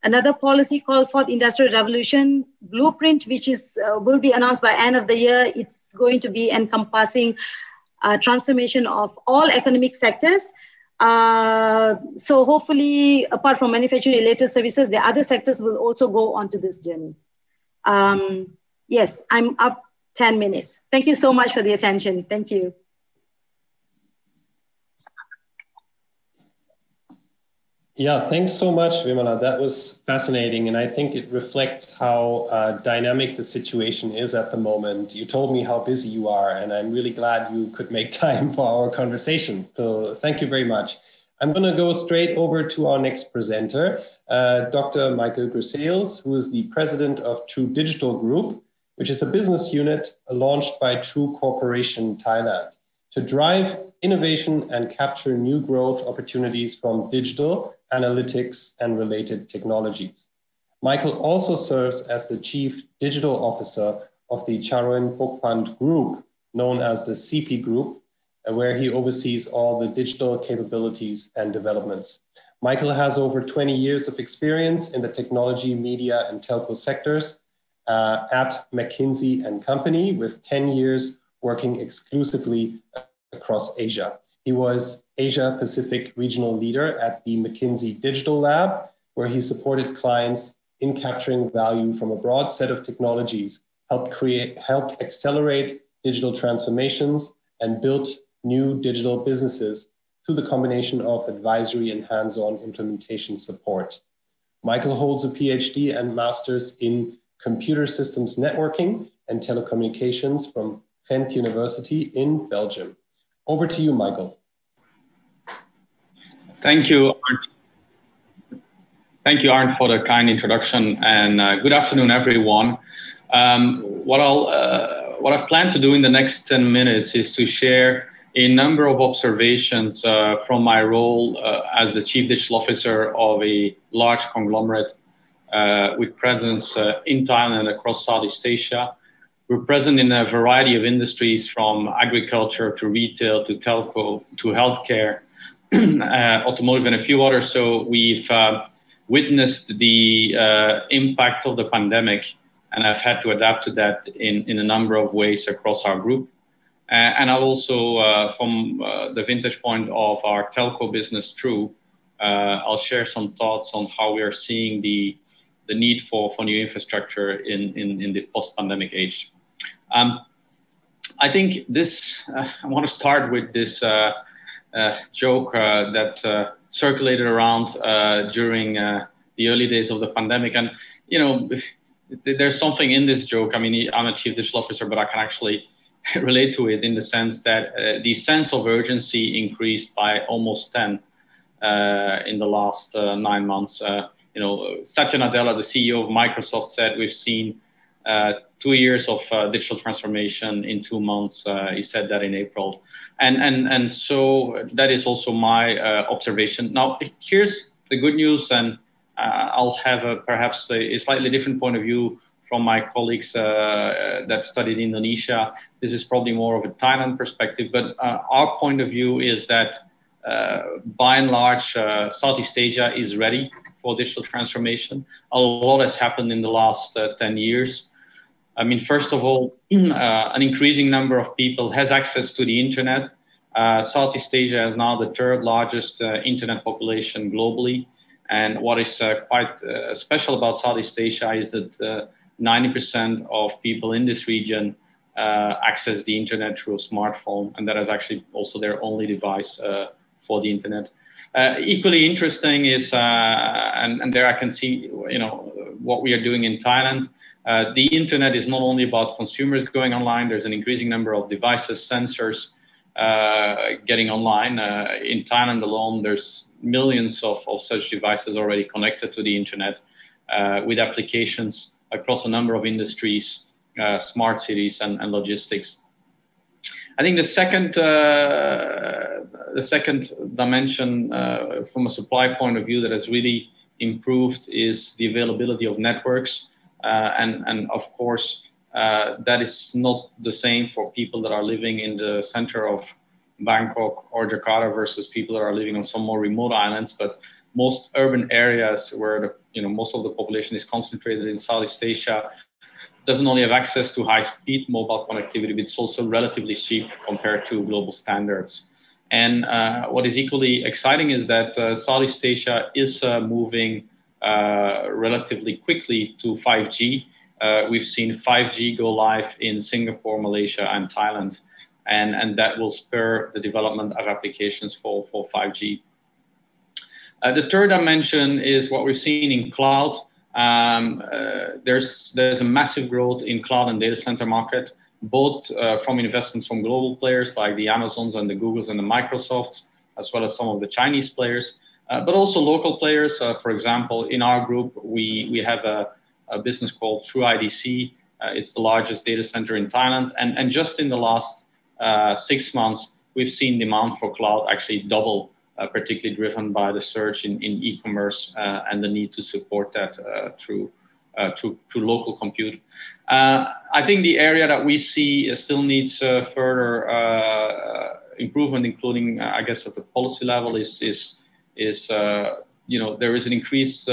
another policy called Fourth Industrial Revolution Blueprint, which is will be announced by end of the year. It's going to be encompassing transformation of all economic sectors. So hopefully, apart from manufacturing related services, the other sectors will also go onto this journey. Yes, I'm up 10 minutes. Thank you so much for the attention. Thank you. Yeah, thanks so much, Vimala. That was fascinating. And I think it reflects how dynamic the situation is at the moment. You told me how busy you are, and I'm really glad you could make time for our conversation. So thank you very much. I'm going to go straight over to our next presenter, Dr. Michael Gryseels, who is the president of True Digital Group, which is a business unit launched by True Corporation Thailand to drive innovation and capture new growth opportunities from digital, analytics, and related technologies. Michael also serves as the Chief Digital Officer of the Charoen Pokphand Group, known as the CP Group, where he oversees all the digital capabilities and developments. Michael has over 20 years of experience in the technology, media, and telco sectors at McKinsey & Company, with 10 years working exclusively across Asia. He was Asia Pacific Regional Leader at the McKinsey Digital Lab, where he supported clients in capturing value from a broad set of technologies, helped accelerate digital transformations, and built new digital businesses through the combination of advisory and hands-on implementation support. Michael holds a PhD and master's in computer systems networking and telecommunications from Ghent University in Belgium. Over to you, Michael. Thank you, Arndt. Thank you, Arndt, for the kind introduction, and good afternoon, everyone. What I've planned to do in the next 10 minutes is to share a number of observations from my role as the Chief Digital Officer of a large conglomerate with presence in Thailand and across Southeast Asia. We're present in a variety of industries, from agriculture to retail to telco to healthcare, automotive, and a few others. So we've witnessed the impact of the pandemic, and I've had to adapt to that in a number of ways across our group. And I'll also, from the vantage point of our telco business too, I'll share some thoughts on how we are seeing the need for new infrastructure in the post-pandemic age. I think this, I want to start with this joke that circulated around during the early days of the pandemic. And, you know, there's something in this joke. I mean, I'm a Chief Digital Officer, but I can actually relate to it in the sense that the sense of urgency increased by almost 10 in the last 9 months. You know, Satya Nadella, the CEO of Microsoft, said we've seen 2 years of digital transformation in 2 months. He said that in April. And so that is also my observation. Now, here's the good news, and I'll have perhaps a slightly different point of view from my colleagues that studied Indonesia. This is probably more of a Thailand perspective, but our point of view is that by and large, Southeast Asia is ready for digital transformation. A lot has happened in the last 10 years. I mean, first of all, an increasing number of people has access to the internet. Southeast Asia is now the third largest internet population globally. And what is quite special about Southeast Asia is that 90% of people in this region access the internet through a smartphone, and that is actually also their only device for the internet. Equally interesting is, and there I can see, you know, what we are doing in Thailand. The internet is not only about consumers going online. There's an increasing number of devices, sensors getting online. In Thailand alone, there's millions of such devices already connected to the internet with applications across a number of industries, smart cities, and logistics. I think the second dimension from a supply point of view that has really improved is the availability of networks. And of course, that is not the same for people that are living in the center of Bangkok or Jakarta versus people that are living on some more remote islands. But most urban areas where most of the population is concentrated in Southeast Asia doesn't only have access to high-speed mobile connectivity, but it's also relatively cheap compared to global standards. And what is equally exciting is that Southeast Asia is moving relatively quickly to 5G. We've seen 5G go live in Singapore, Malaysia, and Thailand, and that will spur the development of applications for 5G. The third dimension is what we've seen in cloud. There's a massive growth in cloud and data center market, both from investments from global players like the Amazons and the Googles and the Microsofts, as well as some of the Chinese players, but also local players. For example, in our group, we have a business called True IDC. It's the largest data center in Thailand. And just in the last 6 months, we've seen demand for cloud actually double, particularly driven by the surge in e-commerce and the need to support that through local compute. I think the area that we see still needs further improvement, including, I guess, at the policy level, is there is an increased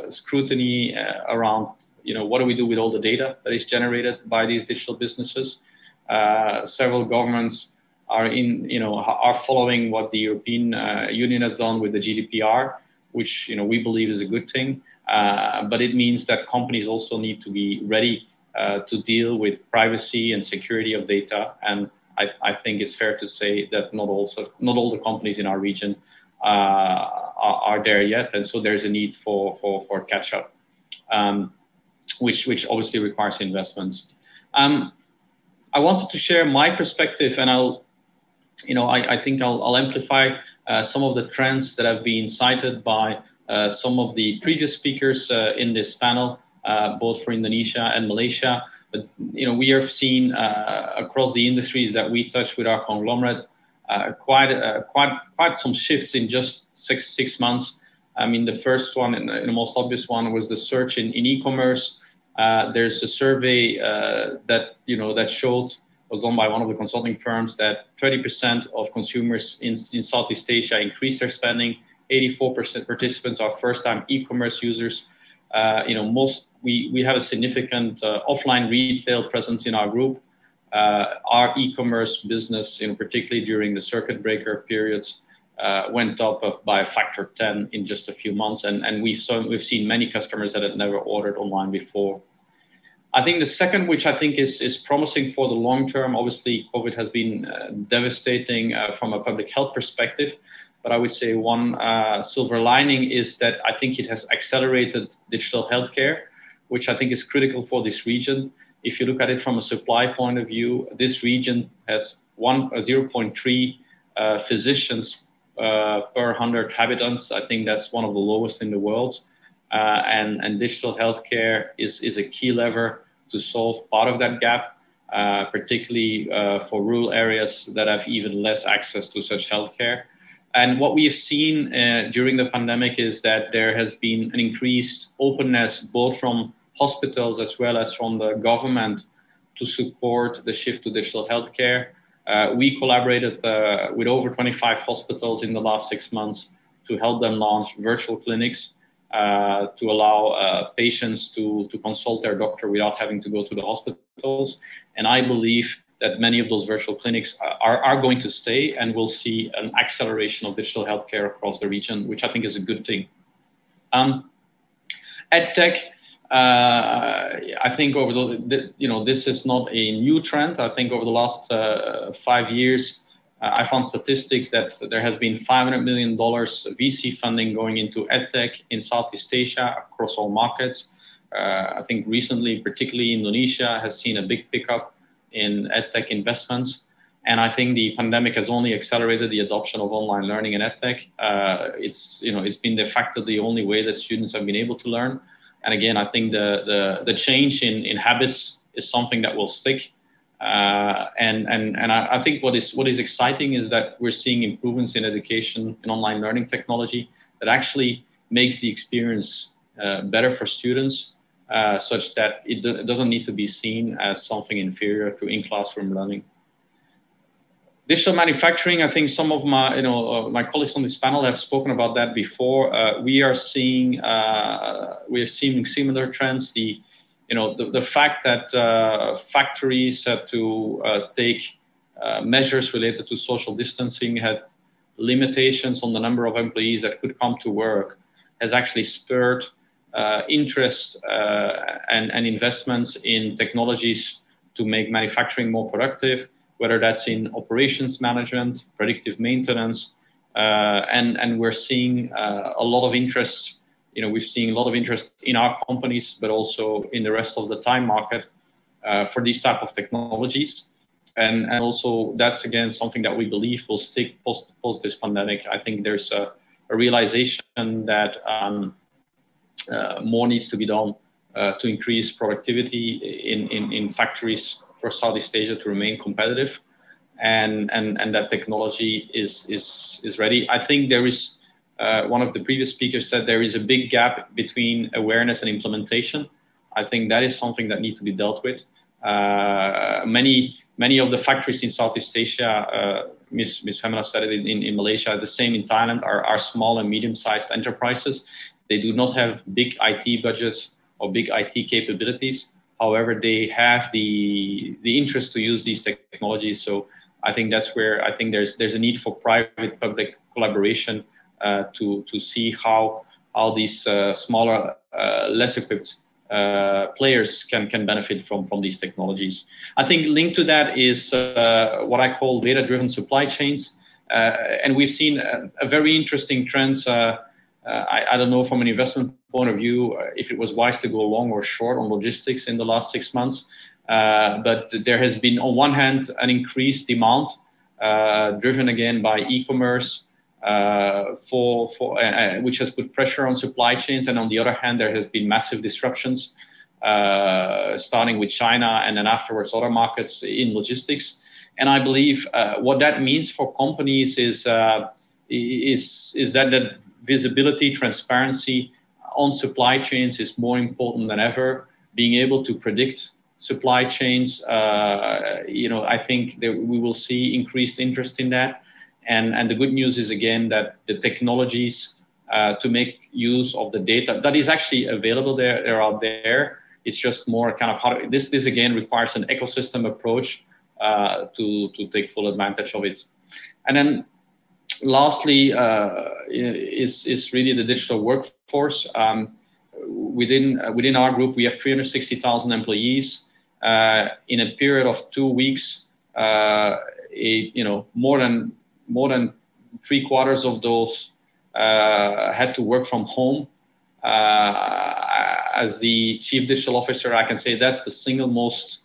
scrutiny around, what do we do with all the data that is generated by these digital businesses? Several governments are following what the European Union has done with the GDPR, which we believe is a good thing. But it means that companies also need to be ready to deal with privacy and security of data. And I think it's fair to say that not all the companies in our region are there yet. And so there's a need for catch up, which obviously requires investments. I wanted to share my perspective, and I think I'll amplify some of the trends that have been cited by some of the previous speakers in this panel, both for Indonesia and Malaysia. But we have seen across the industries that we touch with our conglomerate quite some shifts in just six months. I mean, the first one and the most obvious one was the surge in e-commerce. There's a survey that showed, was done by one of the consulting firms, that 30% of consumers in Southeast Asia increased their spending. 84% participants are first-time e-commerce users. We have a significant offline retail presence in our group. Our e-commerce business, particularly during the circuit breaker periods, went up by a factor of 10 in just a few months, and we've seen many customers that had never ordered online before. I think the second, which I think is promising for the long term, obviously COVID has been devastating from a public health perspective, but I would say one silver lining is that I think it has accelerated digital healthcare, which I think is critical for this region. If you look at it from a supply point of view, this region has 0.3 physicians per 100 inhabitants. I think that's one of the lowest in the world. And digital healthcare is a key lever to solve part of that gap, particularly for rural areas that have even less access to such healthcare. And what we've seen during the pandemic is that there has been an increased openness, both from hospitals as well as from the government, to support the shift to digital healthcare. We collaborated with over 25 hospitals in the last 6 months to help them launch virtual clinics to allow patients to consult their doctor without having to go to the hospitals. And I believe that many of those virtual clinics are going to stay, and we'll see an acceleration of digital healthcare across the region, which I think is a good thing. EdTech, I think over this is not a new trend. I think over the last 5 years, I found statistics that there has been $500 million VC funding going into EdTech in Southeast Asia across all markets. I think recently, particularly Indonesia, has seen a big pickup in EdTech investments. And I think the pandemic has only accelerated the adoption of online learning in EdTech. It's been de facto the only way that students have been able to learn. And again, I think the change in habits is something that will stick. And I think what is exciting is that we're seeing improvements in education and online learning technology that actually makes the experience better for students, such that it doesn't need to be seen as something inferior to in-classroom learning. Digital manufacturing, I think some of my colleagues on this panel have spoken about that before. We are seeing similar trends. The fact that factories had to take measures related to social distancing, had limitations on the number of employees that could come to work, has actually spurred interest and investments in technologies to make manufacturing more productive, whether that's in operations management, predictive maintenance, and we're seeing a lot of interest. We've seen a lot of interest in our companies, but also in the rest of the time market for these type of technologies. And also that's, again, something that we believe will stick post this pandemic. I think there's a realization that more needs to be done to increase productivity in factories for Southeast Asia to remain competitive. and that technology is ready. I think there is, one of the previous speakers said there is a big gap between awareness and implementation. I think that is something that needs to be dealt with. Many of the factories in Southeast Asia, Ms. Vimala said it in Malaysia, the same in Thailand, are small and medium-sized enterprises. They do not have big IT budgets or big IT capabilities. However, they have the interest to use these technologies. So I think that's where I think there's a need for private-public collaboration to see how these smaller, less equipped players can benefit from these technologies. I think linked to that is what I call data-driven supply chains. And we've seen a very interesting trends. I don't know from an investment point of view if it was wise to go long or short on logistics in the last 6 months. But there has been, on one hand, an increased demand driven again by e-commerce, which has put pressure on supply chains. And on the other hand, there has been massive disruptions, starting with China and then afterwards other markets in logistics. And I believe what that means for companies is that visibility, transparency on supply chains is more important than ever. Being able to predict supply chains, I think that we will see increased interest in that. And the good news is, again, that the technologies to make use of the data that is actually available they're out there. It's just more kind of how this again requires an ecosystem approach to take full advantage of it. And then lastly is really the digital workforce. Within our group, we have 360,000 employees. In a period of 2 weeks, more than 3/4 of those had to work from home. As the Chief Digital Officer, I can say that's the single most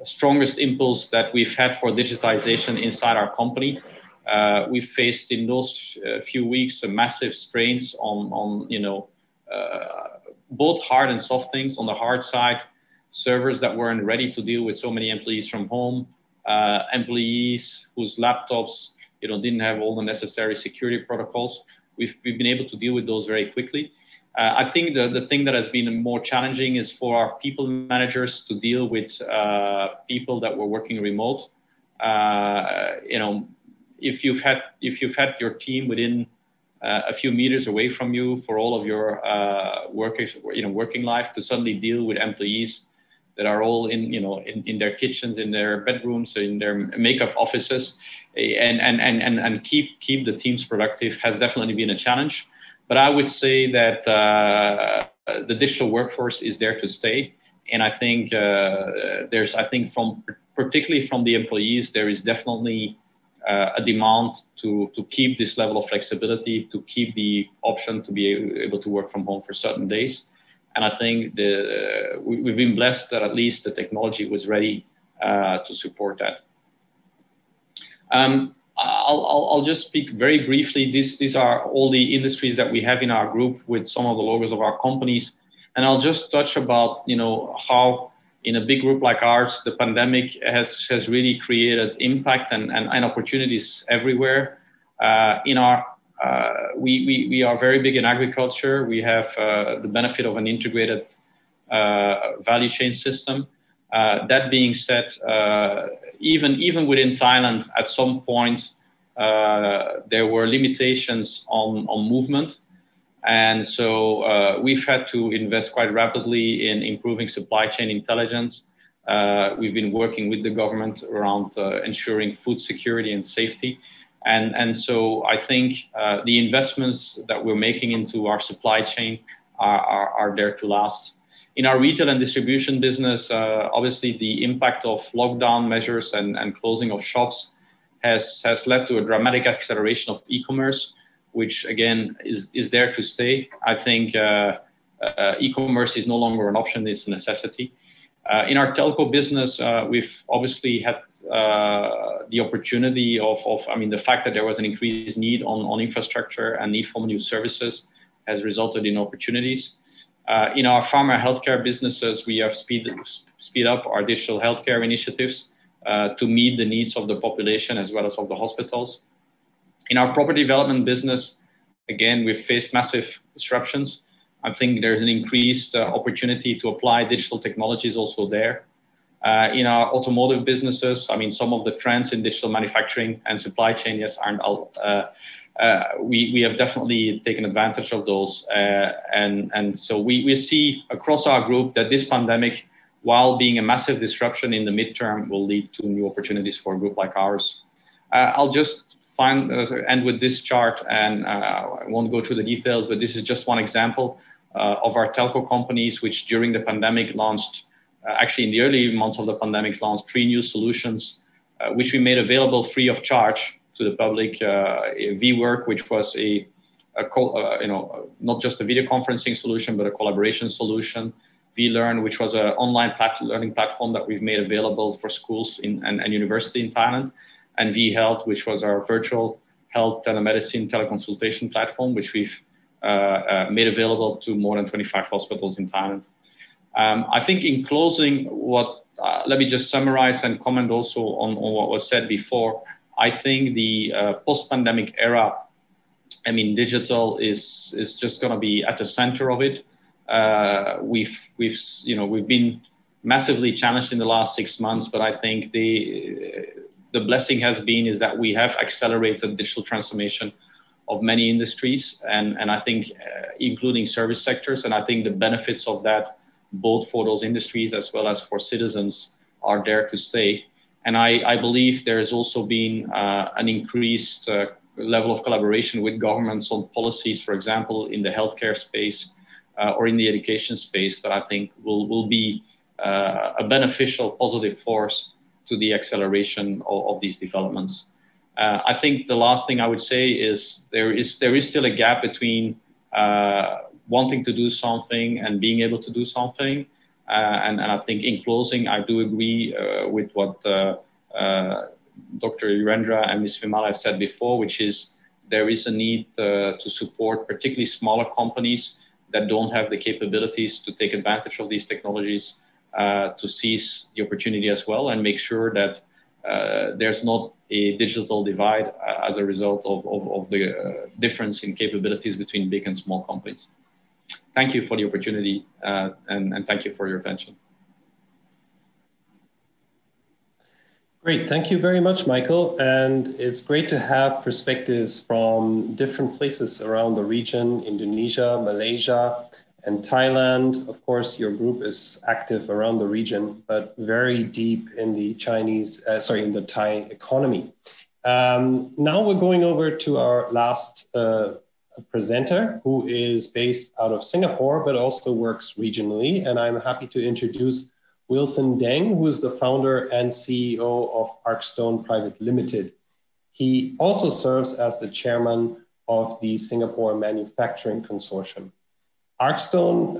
strongest impulse that we've had for digitization inside our company. We faced in those few weeks a massive strains on both hard and soft things. On the hard side, servers that weren't ready to deal with so many employees from home, employees whose laptops didn't have all the necessary security protocols. We've been able to deal with those very quickly. I think the thing that has been more challenging is for our people managers to deal with people that were working remote. If you've had your team within a few meters away from you for all of your working life, to suddenly deal with employees that are all in their kitchens, in their bedrooms, in their makeup offices, and keep the teams productive has definitely been a challenge. But I would say that the digital workforce is there to stay, and I think particularly from the employees, there is definitely a demand to keep this level of flexibility, to keep the option to be able to work from home for certain days. And I think we've been blessed that at least the technology was ready to support that. I'll just speak very briefly. These are all the industries that we have in our group with some of the logos of our companies. And I'll just touch about, how in a big group like ours, the pandemic has really created impact and opportunities everywhere. We are very big in agriculture. We have the benefit of an integrated value chain system. That being said, even within Thailand, at some point, there were limitations on movement. And so we've had to invest quite rapidly in improving supply chain intelligence. We've been working with the government around ensuring food security and safety. And so I think the investments that we're making into our supply chain are there to last. In our retail and distribution business, obviously the impact of lockdown measures and closing of shops has led to a dramatic acceleration of e-commerce, which again is there to stay. I think e-commerce is no longer an option, it's a necessity. In our telco business, we've obviously had the opportunity of the fact that there was an increased need on infrastructure and need for new services has resulted in opportunities. In our pharma healthcare businesses, we have speed up our digital healthcare initiatives to meet the needs of the population as well as of the hospitals. In our property development business, again, we've faced massive disruptions. I think there's an increased opportunity to apply digital technologies also there. In our automotive businesses, I mean, some of the trends in digital manufacturing and supply chain, yes, Arndt, we have definitely taken advantage of those. And so we see across our group that this pandemic, while being a massive disruption in the midterm, will lead to new opportunities for a group like ours. I'll just end with this chart, and I won't go through the details, but this is just one example of our telco companies, which during the pandemic launched, actually in the early months of the pandemic, launched 3 new solutions, which we made available free of charge to the public. vWork, which was not just a video conferencing solution, but a collaboration solution. vLearn, which was an online learning platform that we've made available for schools and university in Thailand. And vHealth, which was our virtual health telemedicine teleconsultation platform, which we've made available to more than 25 hospitals in Thailand. I think in closing, let me just summarize and comment also on what was said before. I think the post-pandemic era, I mean, digital is just going to be at the center of it. We've been massively challenged in the last 6 months, but I think the blessing has been is that we have accelerated digital transformation of many industries, and I think including service sectors, and I think the benefits of that, both for those industries as well as for citizens, are there to stay. And I believe there has also been an increased level of collaboration with governments on policies, for example, in the healthcare space or in the education space, that I think will be a beneficial, positive force to the acceleration of these developments. I think the last thing I would say is there is still a gap between wanting to do something and being able to do something. And I think in closing, I do agree with what Dr. Yurendra and Ms. Vimala have said before, which is there is a need to support particularly smaller companies that don't have the capabilities to take advantage of these technologies, to seize the opportunity as well and make sure that there's not a digital divide as a result of the difference in capabilities between big and small companies. Thank you for the opportunity and thank you for your attention. Great, thank you very much, Michael. And it's great to have perspectives from different places around the region, Indonesia, Malaysia, and Thailand. Of course, your group is active around the region, but very deep in the in the Thai economy. Now we're going over to our last presenter, who is based out of Singapore, but also works regionally. And I'm happy to introduce Willson Deng, who is the founder and CEO of Arcstone Private Limited. He also serves as the chairman of the Singapore Manufacturing Consortium. Arcstone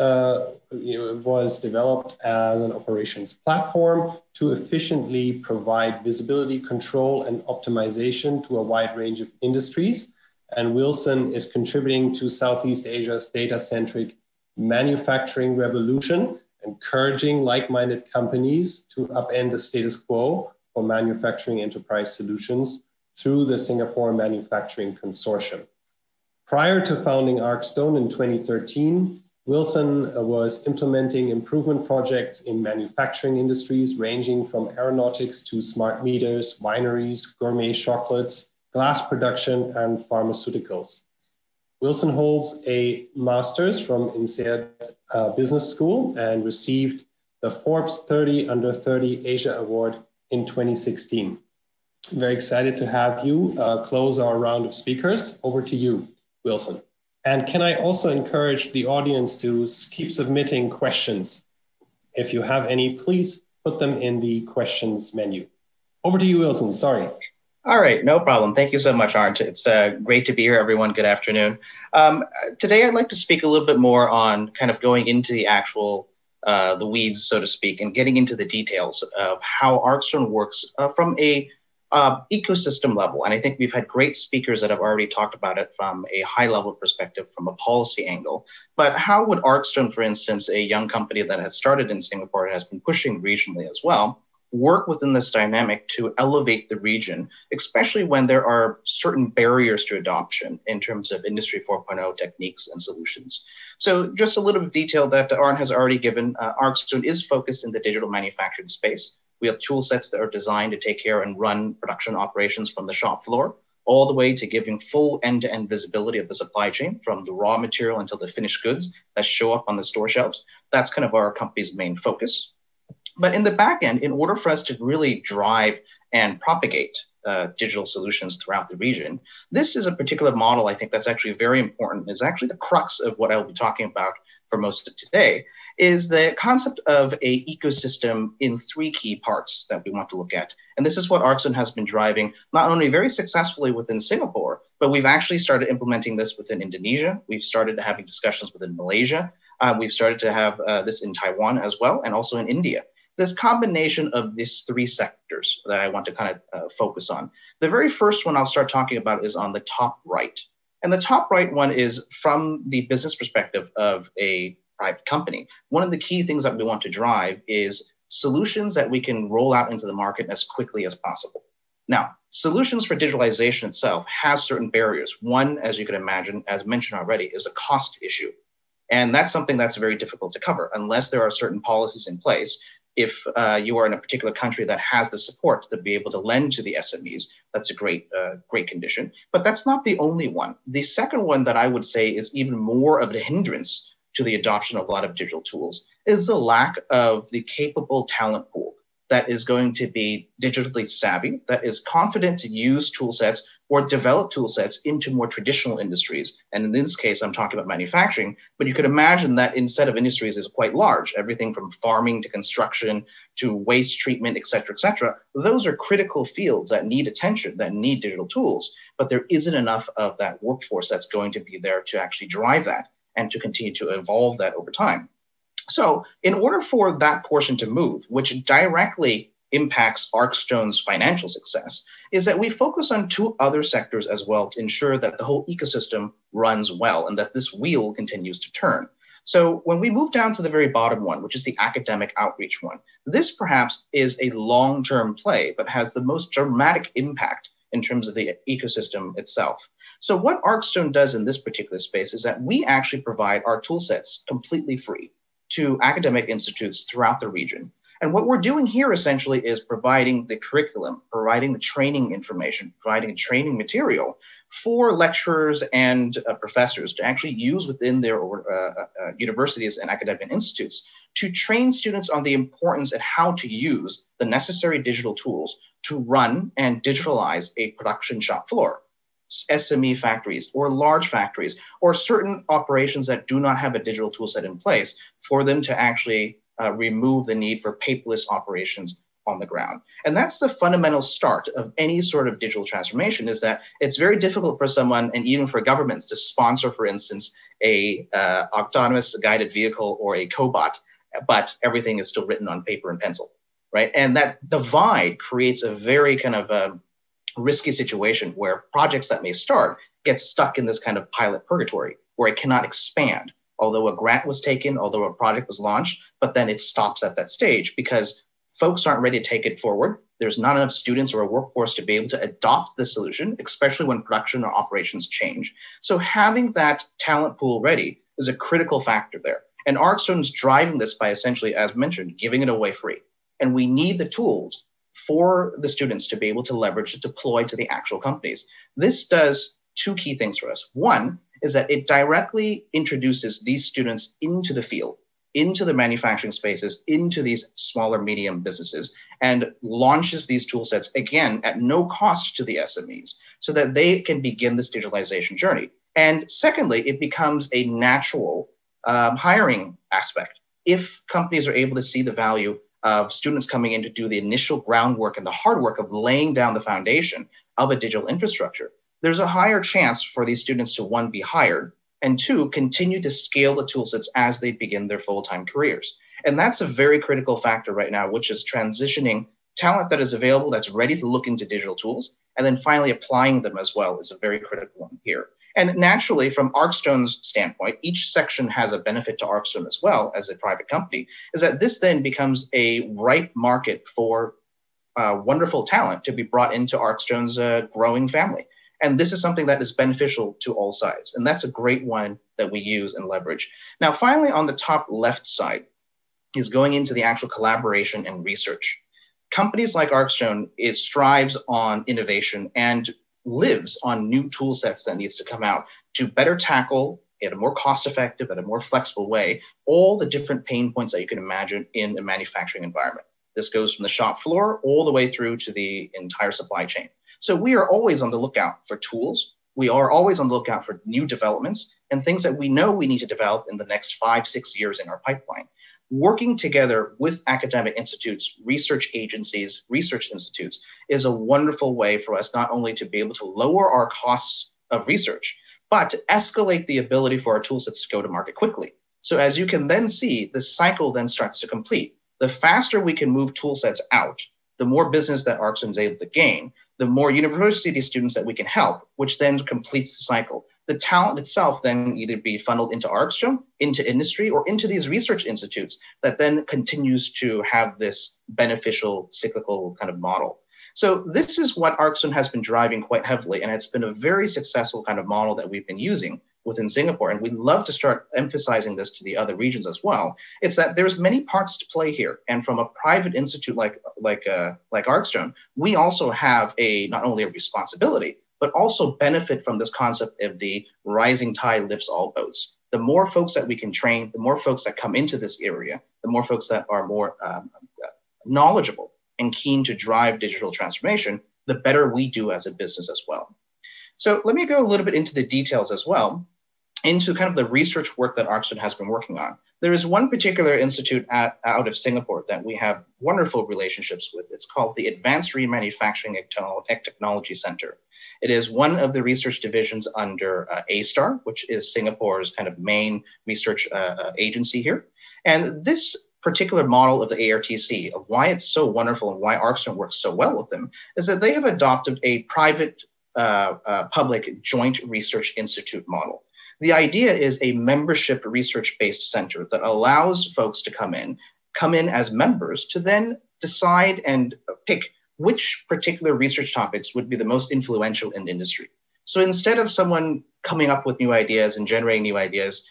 was developed as an operations platform to efficiently provide visibility, control, and optimization to a wide range of industries. And Willson is contributing to Southeast Asia's data-centric manufacturing revolution, encouraging like-minded companies to upend the status quo for manufacturing enterprise solutions through the Singapore Manufacturing Consortium. Prior to founding Arcstone in 2013, Willson was implementing improvement projects in manufacturing industries ranging from aeronautics to smart meters, wineries, gourmet chocolates, glass production, and pharmaceuticals. Willson holds a master's from INSEAD Business School and received the Forbes 30 Under 30 Asia Award in 2016. I'm very excited to have you close our round of speakers. Over to you, Willson. And can I also encourage the audience to keep submitting questions? If you have any, please put them in the questions menu. Over to you, Willson. Sorry. All right, no problem. Thank you so much, Arndt. It's great to be here, everyone. Good afternoon. Today, I'd like to speak a little bit more on kind of going into the actual, the weeds, so to speak, and getting into the details of how Arcstone works from a ecosystem level. And I think we've had great speakers that have already talked about it from a high level perspective, from a policy angle. But how would Arcstone, for instance, a young company that has started in Singapore and has been pushing regionally as well, work within this dynamic to elevate the region, especially when there are certain barriers to adoption in terms of Industry 4.0 techniques and solutions. So just a little bit of detail that Arndt has already given, Arcstone is focused in the digital manufacturing space. We have tool sets that are designed to take care and run production operations from the shop floor, all the way to giving full end-to-end visibility of the supply chain from the raw material until the finished goods that show up on the store shelves. That's kind of our company's main focus. But in the back end, in order for us to really drive and propagate digital solutions throughout the region, this is a particular model I think that's actually very important. It's actually the crux of what I'll be talking about for most of today, is the concept of an ecosystem in three key parts that we want to look at. And this is what Arcstone has been driving, not only very successfully within Singapore, but we've actually started implementing this within Indonesia. We've started having discussions within Malaysia. We've started to have this in Taiwan as well, and also in India. This combination of these three sectors that I want to kind of focus on. The very first one I'll start talking about is on the top right. And the top right one is from the business perspective of a private company. One of the key things that we want to drive is solutions that we can roll out into the market as quickly as possible. Now, solutions for digitalization itself has certain barriers. One, as you can imagine, as mentioned already, is a cost issue. And that's something that's very difficult to cover unless there are certain policies in place. If you are in a particular country that has the support to be able to lend to the SMEs, that's a great condition. But that's not the only one. The second one that I would say is even more of a hindrance to the adoption of a lot of digital tools is the lack of the capable talent pool that is going to be digitally savvy, that is confident to use tool sets or develop tool sets into more traditional industries. And in this case, I'm talking about manufacturing, but you could imagine that instead of industries is quite large, everything from farming to construction to waste treatment, et cetera, those are critical fields that need attention, that need digital tools, but there isn't enough of that workforce that's going to be there to actually drive that and to continue to evolve that over time. So in order for that portion to move, which directly impacts Arcstone's financial success, is that we focus on two other sectors as well to ensure that the whole ecosystem runs well and that this wheel continues to turn. So when we move down to the very bottom one, which is the academic outreach one, this perhaps is a long-term play, but has the most dramatic impact in terms of the ecosystem itself. So what Arcstone does in this particular space is that we actually provide our tool sets completely free to academic institutes throughout the region. And what we're doing here essentially is providing the curriculum, providing the training information, providing training material for lecturers and professors to actually use within their universities and academic institutes to train students on the importance and how to use the necessary digital tools to run and digitalize a production shop floor. SME factories or large factories or certain operations that do not have a digital tool set in place for them to actually remove the need for paperless operations on the ground. And that's the fundamental start of any sort of digital transformation, is that it's very difficult for someone and even for governments to sponsor, for instance, a autonomous guided vehicle or a cobot, but everything is still written on paper and pencil, right? And that divide creates a very kind of risky situation where projects that may start get stuck in this kind of pilot purgatory where it cannot expand, although a grant was taken, although a project was launched, but then it stops at that stage because folks aren't ready to take it forward. There's not enough students or a workforce to be able to adopt the solution, especially when production or operations change. So having that talent pool ready is a critical factor there. And Arcstone's driving this by essentially, as mentioned, giving it away free. And we need the tools for the students to be able to leverage to deploy to the actual companies. This does two key things for us. One is that it directly introduces these students into the field, into the manufacturing spaces, into these smaller medium businesses, and launches these tool sets, again, at no cost to the SMEs, so that they can begin this digitalization journey. And secondly, it becomes a natural hiring aspect. If companies are able to see the value of students coming in to do the initial groundwork and the hard work of laying down the foundation of a digital infrastructure, there's a higher chance for these students to, one, be hired, and two, continue to scale the tool sets as they begin their full-time careers. And that's a very critical factor right now, which is transitioning talent that is available, that's ready to look into digital tools, and then finally applying them as well is a very critical one here. And naturally, from Arcstone's standpoint, each section has a benefit to Arcstone as well as a private company, is that this then becomes a ripe market for wonderful talent to be brought into Arcstone's growing family. And this is something that is beneficial to all sides. And that's a great one that we use and leverage. Now, finally, on the top left side is going into the actual collaboration and research. Companies like Arcstone strives on innovation and lives on new tool sets that needs to come out to better tackle in a more cost-effective and a more flexible way all the different pain points that you can imagine in a manufacturing environment. This goes from the shop floor all the way through to the entire supply chain. So we are always on the lookout for tools. We are always on the lookout for new developments and things that we know we need to develop in the next 5-6 years in our pipeline. Working together with academic institutes, research agencies, research institutes is a wonderful way for us not only to be able to lower our costs of research, but to escalate the ability for our tool sets to go to market quickly. So as you can then see, the cycle then starts to complete. The faster we can move tool sets out, the more business that Arcstone is able to gain, the more university students that we can help, which then completes the cycle. The talent itself then either be funneled into Arcstone, into industry, or into these research institutes that then continues to have this beneficial cyclical kind of model. So this is what Arcstone has been driving quite heavily, and it's been a very successful kind of model that we've been using within Singapore, and we'd love to start emphasizing this to the other regions as well. It's that there's many parts to play here, and from a private institute like Arcstone, we also have not only a responsibility, but also benefit from this concept of the rising tide lifts all boats. The more folks that we can train, the more folks that come into this area, the more folks that are more knowledgeable and keen to drive digital transformation, the better we do as a business as well. So let me go a little bit into the details as well, into kind of the research work that Arcstone has been working on. There is one particular institute out of Singapore that we have wonderful relationships with. It's called the Advanced Remanufacturing Technology Center. It is one of the research divisions under A*STAR, which is Singapore's kind of main research agency here. And this particular model of the ARTC, of why it's so wonderful and why Arcstone works so well with them, is that they have adopted a private public joint research institute model. The idea is a membership research-based center that allows folks to come in as members to then decide and pick which particular research topics would be the most influential in the industry. So instead of someone coming up with new ideas and generating new ideas,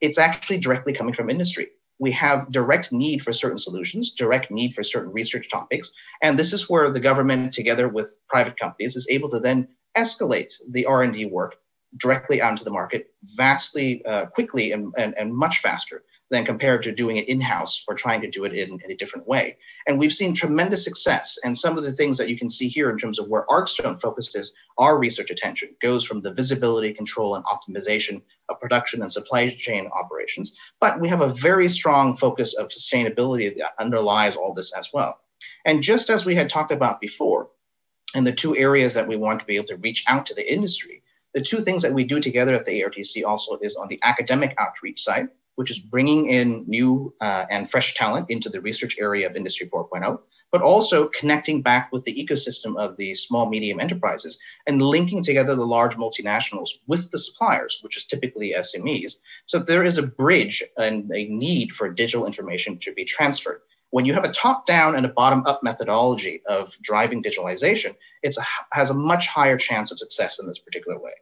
it's actually directly coming from industry. We have direct need for certain solutions, direct need for certain research topics. And this is where the government, together with private companies, is able to then escalate the R&D work directly out into the market vastly quickly and much faster than compared to doing it in-house or trying to do it in a different way. And we've seen tremendous success. And some of the things that you can see here in terms of where Arcstone focuses our research attention goes from the visibility, control, and optimization of production and supply chain operations. But we have a very strong focus of sustainability that underlies all this as well. And just as we had talked about before, in the two areas that we want to be able to reach out to the industry, the two things that we do together at the ARTC also is on the academic outreach side, which is bringing in new and fresh talent into the research area of Industry 4.0, but also connecting back with the ecosystem of the small, medium enterprises and linking together the large multinationals with the suppliers, which is typically SMEs. So there is a bridge and a need for digital information to be transferred. When you have a top-down and a bottom-up methodology of driving digitalization, it has a much higher chance of success in this particular way.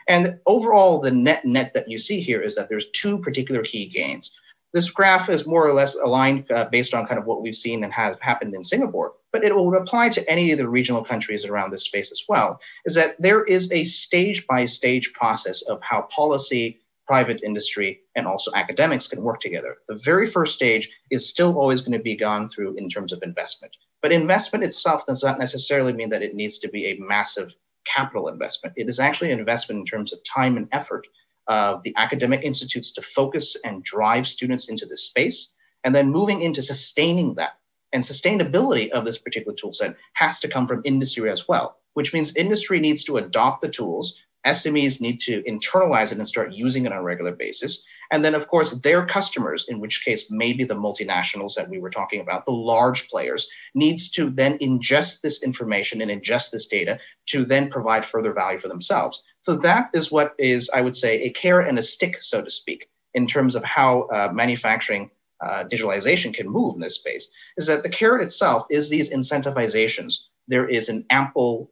And overall, the net that you see here is that there's two particular key gains. This graph is more or less aligned based on kind of what we've seen and has happened in Singapore, but it will apply to any of the regional countries around this space as well, is that there is a stage-by-stage process of how policy, private industry, and also academics can work together. The very first stage is still always going to be gone through in terms of investment. But investment itself does not necessarily mean that it needs to be a massive capital investment. It is actually an investment in terms of time and effort of the academic institutes to focus and drive students into this space, and then moving into sustaining that. And sustainability of this particular tool set has to come from industry as well, which means industry needs to adopt the tools, SMEs need to internalize it and start using it on a regular basis. And then, of course, their customers, in which case maybe the multinationals that we were talking about, the large players, needs to then ingest this information and ingest this data to then provide further value for themselves. So that is what is, I would say, a carrot and a stick, so to speak, in terms of how manufacturing digitalization can move in this space, is that the carrot itself is these incentivizations. There is an ample,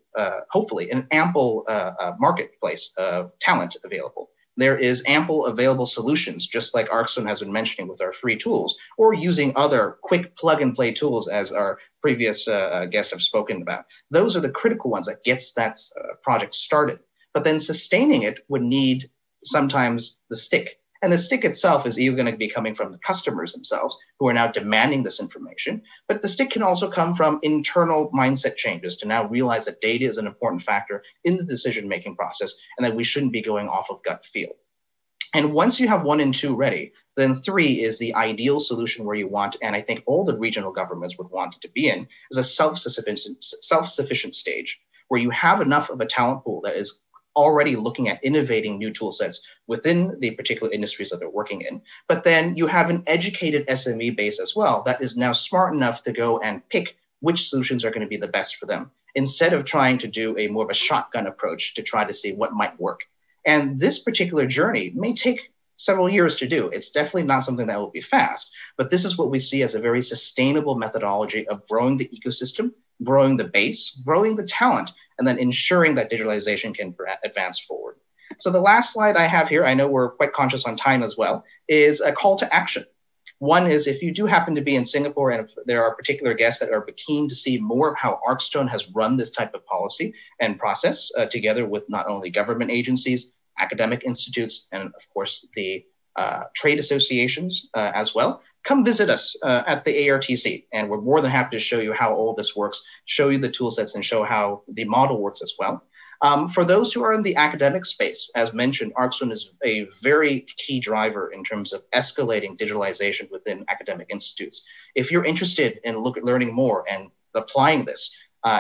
hopefully, an ample marketplace of talent available. There is ample available solutions, just like Arcstone has been mentioning with our free tools, or using other quick plug and play tools as our previous guests have spoken about. Those are the critical ones that gets that project started. But then sustaining it would need sometimes the stick. And the stick itself is either going to be coming from the customers themselves who are now demanding this information, but the stick can also come from internal mindset changes to now realize that data is an important factor in the decision-making process and that we shouldn't be going off of gut feel. And once you have 1 and 2 ready, then 3 is the ideal solution where you want, and I think all the regional governments would want it to be in, is a self-sufficient stage where you have enough of a talent pool that is already looking at innovating new tool sets within the particular industries that they're working in. But then you have an educated SME base as well that is now smart enough to go and pick which solutions are going to be the best for them, instead of trying to do a more of a shotgun approach to try to see what might work. And this particular journey may take several years to do. It's definitely not something that will be fast, but this is what we see as a very sustainable methodology of growing the ecosystem, growing the base, growing the talent, and then ensuring that digitalization can advance forward. So the last slide I have here, I know we're quite conscious on time as well, is a call to action. One is if you do happen to be in Singapore and if there are particular guests that are keen to see more of how Arcstone has run this type of policy and process together with not only government agencies, academic institutes, and of course the trade associations as well, come visit us at the ARTC, and we're more than happy to show you how all this works, show you the tool sets, and show how the model works as well. For those who are in the academic space, as mentioned, Arcstone is a very key driver in terms of escalating digitalization within academic institutes. If you're interested in learning more and applying this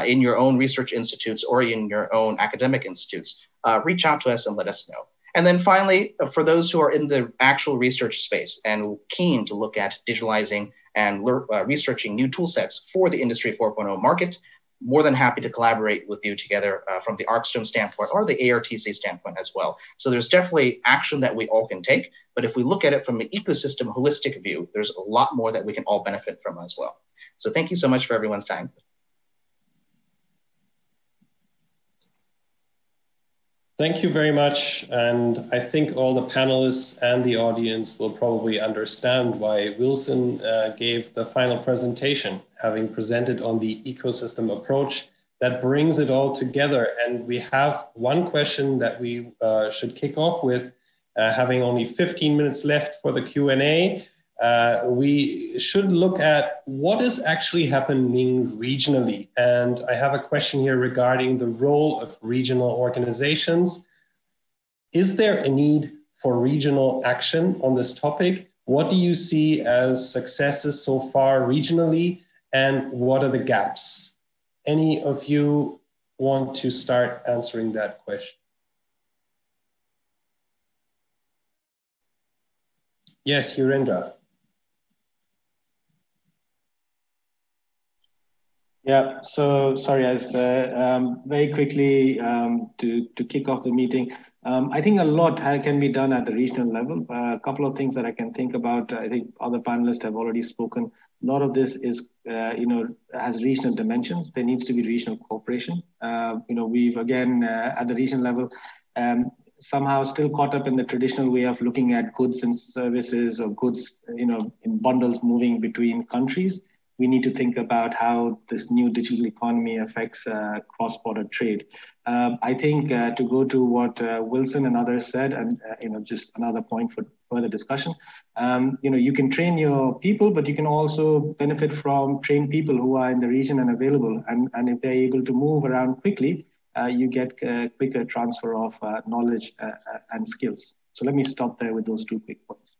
in your own research institutes or in your own academic institutes, reach out to us and let us know. And then finally, for those who are in the actual research space and keen to look at digitalizing and researching new tool sets for the Industry 4.0 market, more than happy to collaborate with you together from the Arcstone standpoint or the ARTC standpoint as well. So there's definitely action that we all can take, but if we look at it from an ecosystem holistic view, there's a lot more that we can all benefit from as well. So thank you so much for everyone's time. Thank you very much. And I think all the panelists and the audience will probably understand why Willson gave the final presentation, having presented on the ecosystem approach that brings it all together. And we have one question that we should kick off with, having only 15 minutes left for the Q&A. We should look at what is actually happening regionally. And I have a question here regarding the role of regional organizations. Is there a need for regional action on this topic? What do you see as successes so far regionally, and what are the gaps? Any of you want to start answering that question? Yes, Yurendra. Yeah, so sorry, as very quickly to kick off the meeting, I think a lot can be done at the regional level. A couple of things that I can think about, I think other panelists have already spoken. A lot of this is, has regional dimensions. There needs to be regional cooperation. We've again, at the regional level, somehow still caught up in the traditional way of looking at goods and services or goods, in bundles moving between countries. We need to think about how this new digital economy affects cross-border trade. I think to go to what Willson and others said, and just another point for further discussion, you can train your people, but you can also benefit from trained people who are in the region and available. And if they're able to move around quickly, you get quicker transfer of knowledge and skills. So let me stop there with those 2 quick points.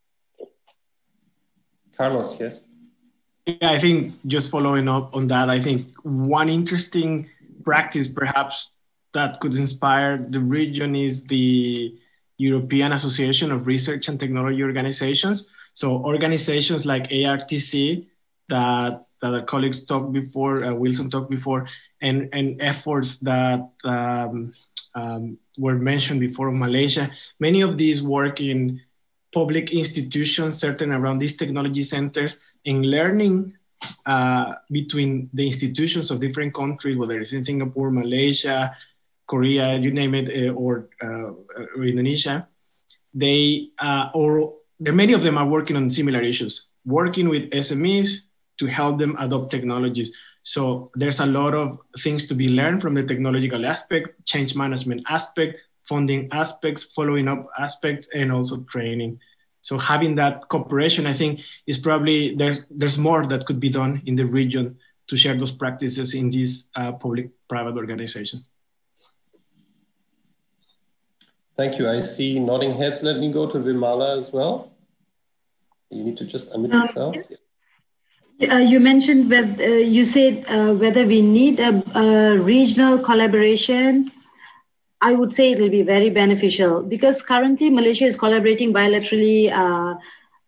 Carlos, yes. Yeah, I think just following up on that, I think one interesting practice perhaps that could inspire the region is the European Association of Research and Technology Organizations. So organizations like ARTC that our colleagues talked before, Willson talked before, and efforts that were mentioned before of Malaysia. Many of these work in public institutions, certain around these technology centers, in learning between the institutions of different countries, whether it's in Singapore, Malaysia, Korea, you name it, or Indonesia. Many of them are working on similar issues, working with SMEs to help them adopt technologies. So there's a lot of things to be learned from the technological aspect, change management aspect, funding aspects, following up aspects, and also training. So having that cooperation, I think, is probably, there's more that could be done in the region to share those practices in these public-private organizations. Thank you. I see nodding heads. Let me go to Vimala as well. You need to just unmute yourself. You mentioned you said whether we need a regional collaboration. I would say it will be very beneficial because currently Malaysia is collaborating bilaterally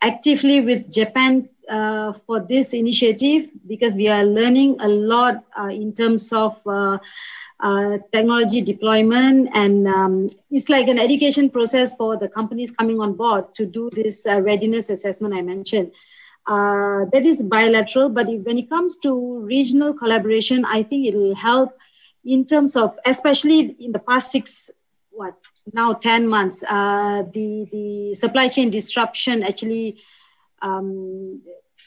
actively with Japan for this initiative because we are learning a lot in terms of technology deployment, and it's like an education process for the companies coming on board to do this readiness assessment I mentioned. That is bilateral, but when it comes to regional collaboration, I think it will help in terms of, especially in the past 10 months, the supply chain disruption actually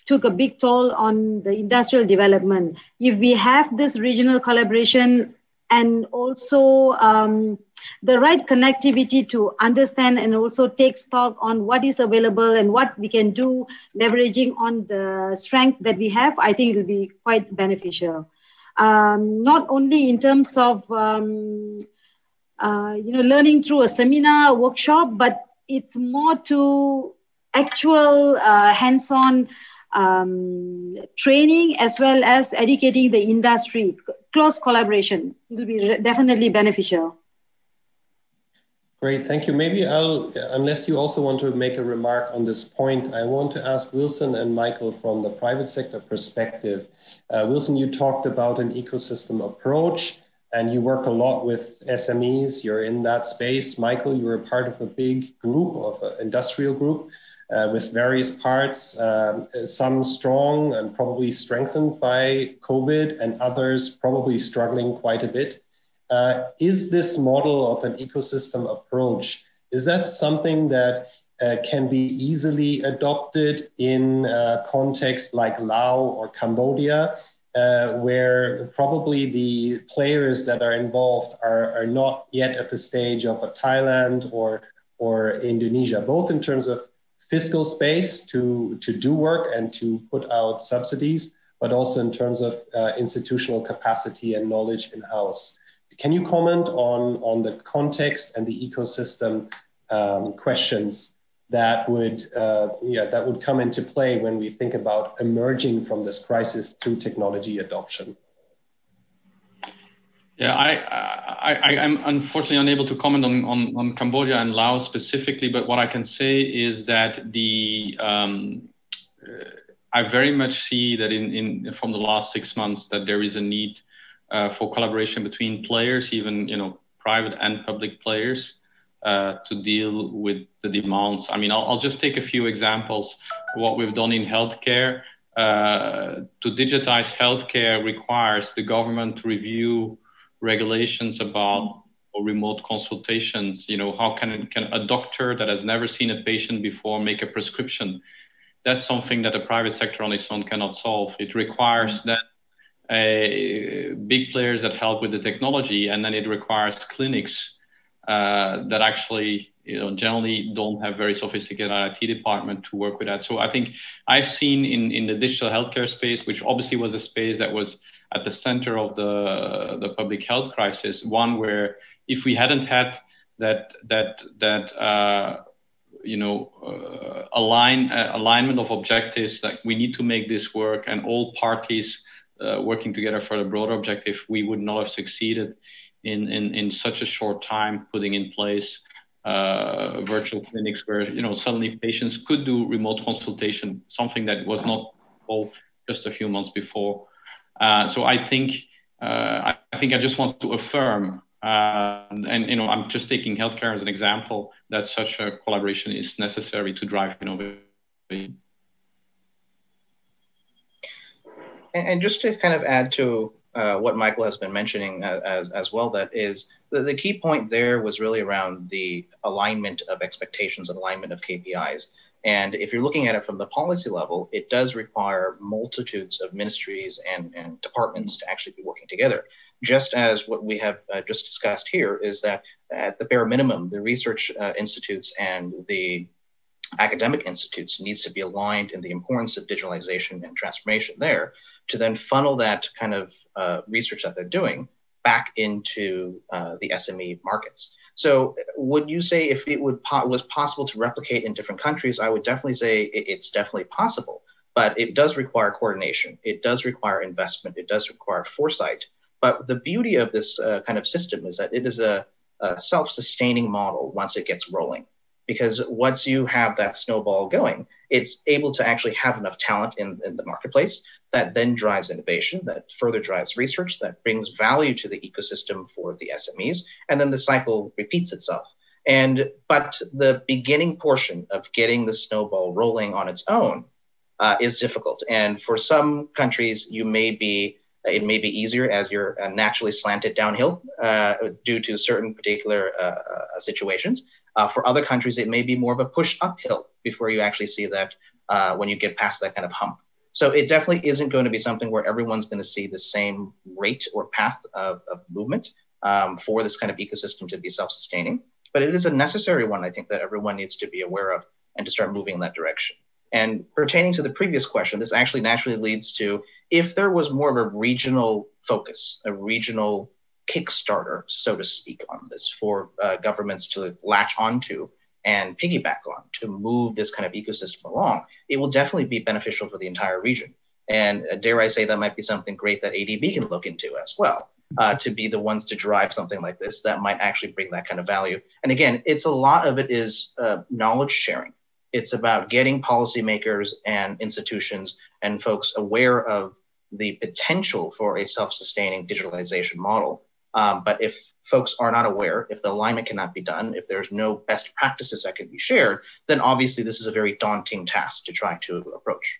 took a big toll on the industrial development. If we have this regional collaboration and also the right connectivity to understand and also take stock on what is available and what we can do, leveraging on the strength that we have, I think it will be quite beneficial. Not only in terms of learning through a seminar, workshop, but it's more to actual hands-on training as well as educating the industry. Close collaboration, it will be definitely beneficial. Great, thank you. Maybe unless you also want to make a remark on this point, I want to ask Willson and Michael from the private sector perspective. Willson, you talked about an ecosystem approach and you work a lot with SMEs. You're in that space. Michael, you were part of a big group, of an industrial group with various parts, some strong and probably strengthened by COVID and others probably struggling quite a bit. Is this model of an ecosystem approach, is that something that can be easily adopted in contexts like Laos or Cambodia, where probably the players that are involved are not yet at the stage of a Thailand or Indonesia, both in terms of fiscal space to do work and to put out subsidies, but also in terms of institutional capacity and knowledge in-house? Can you comment on the context and the ecosystem questions that would come into play when we think about emerging from this crisis through technology adoption? Yeah, I'm unfortunately unable to comment on Cambodia and Laos specifically, but what I can say is that I very much see that from the last 6 months that there is a need for collaboration between players, even private and public players, to deal with the demands. I mean, I'll just take a few examples. What we've done in healthcare, to digitize healthcare requires the government to review regulations about remote consultations. How can a doctor that has never seen a patient before make a prescription? That's something that the private sector on its own cannot solve. It requires that big players that help with the technology, and then it requires clinics that actually generally don't have very sophisticated IT department to work with that. So I think I've seen in the digital healthcare space, which obviously was a space that was at the center of the public health crisis, one where if we hadn't had alignment of objectives, that we need to make this work and all parties working together for the broader objective, we would not have succeeded in such a short time, putting in place virtual clinics where suddenly patients could do remote consultation, something that was not possible just a few months before. So I think I just want to affirm, and I'm just taking healthcare as an example, that such a collaboration is necessary to drive innovation. And just to kind of add to what Michael has been mentioning as well, that is the key point there was really around the alignment of expectations and alignment of KPIs. And if you're looking at it from the policy level, it does require multitudes of ministries and departments to actually be working together. Just as what we have just discussed here is that at the bare minimum, the research institutes and the academic institutes needs to be aligned in the importance of digitalization and transformation there, to then funnel that kind of research that they're doing back into the SME markets. So would you say if it was possible to replicate in different countries, I would definitely say it's definitely possible, but it does require coordination. It does require investment. It does require foresight. But the beauty of this kind of system is that it is a self-sustaining model once it gets rolling. Because once you have that snowball going, it's able to actually have enough talent in the marketplace that then drives innovation, that further drives research, that brings value to the ecosystem for the SMEs, and then the cycle repeats itself. But the beginning portion of getting the snowball rolling on its own is difficult. And for some countries, it may be easier as you're naturally slanted downhill due to certain particular situations. For other countries, it may be more of a push uphill before you actually see that when you get past that kind of hump. So it definitely isn't going to be something where everyone's going to see the same rate or path of movement for this kind of ecosystem to be self-sustaining. But it is a necessary one, I think, that everyone needs to be aware of and to start moving in that direction. And pertaining to the previous question, this actually naturally leads to, if there was more of a regional focus, a regional Kickstarter, so to speak, on this for governments to latch onto and piggyback on to move this kind of ecosystem along, it will definitely be beneficial for the entire region. And dare I say, that might be something great that ADB can look into as well, to be the ones to drive something like this that might actually bring that kind of value. And again, it's a lot of it is knowledge sharing. It's about getting policymakers and institutions and folks aware of the potential for a self-sustaining digitalization model. But if folks are not aware, if the alignment cannot be done, if there's no best practices that can be shared, then obviously this is a very daunting task to try to approach.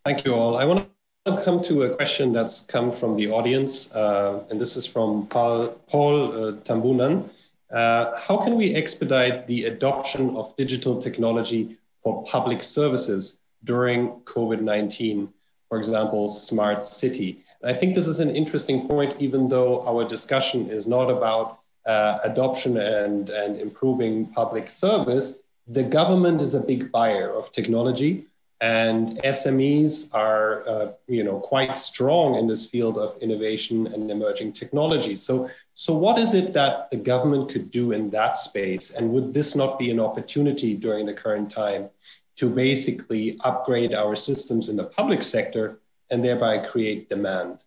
Thank you all. I want to come to a question that's come from the audience, and this is from Paul Tambunan. How can we expedite the adoption of digital technology for public services during COVID-19? For example, smart city. I think this is an interesting point, even though our discussion is not about adoption and improving public service. The government is a big buyer of technology, and SMEs are quite strong in this field of innovation and emerging technology. So what is it that the government could do in that space? And would this not be an opportunity during the current time to basically upgrade our systems in the public sector and thereby create demand?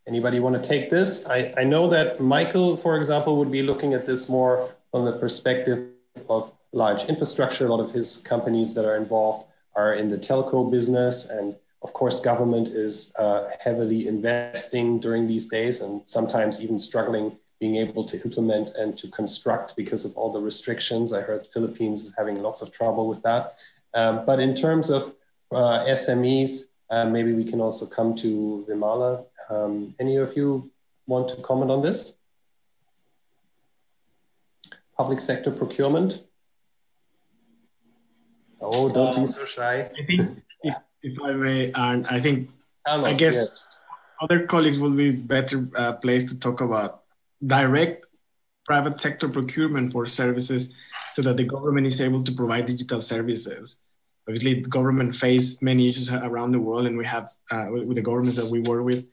Anybody want to take this? I know that Michael, for example, would be looking at this more from the perspective of large infrastructure. A lot of his companies that are involved are in the telco business. And of course, government is heavily investing during these days and sometimes even struggling being able to implement and to construct because of all the restrictions. I heard Philippines is having lots of trouble with that. But in terms of SMEs, maybe we can also come to Vimala. Any of you want to comment on this? Public sector procurement? Oh, don't be so shy. I think, if I may, Arndt, I think, Carlos, I guess yes. Other colleagues will be better placed to talk about direct private sector procurement for services so that the government is able to provide digital services. Obviously, the government face many issues around the world, and we have, with the governments that we work with,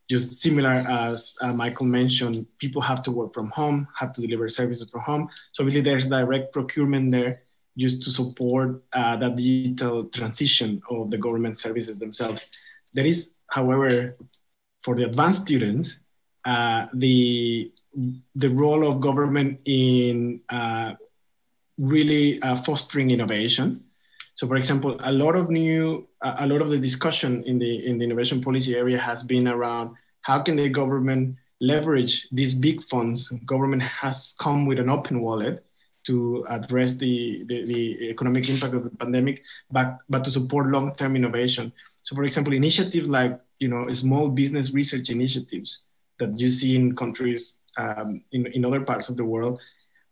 just similar as Michael mentioned, people have to work from home, have to deliver services from home. So obviously there's direct procurement there. used to support the digital transition of the government services themselves. There is, however, for the advanced students, the role of government in really fostering innovation. So, for example, a lot of the discussion in the innovation policy area has been around how can the government leverage these big funds. Government has come with an open wallet to address the economic impact of the pandemic, but to support long-term innovation. So, for example, initiatives like small business research initiatives that you see in countries in other parts of the world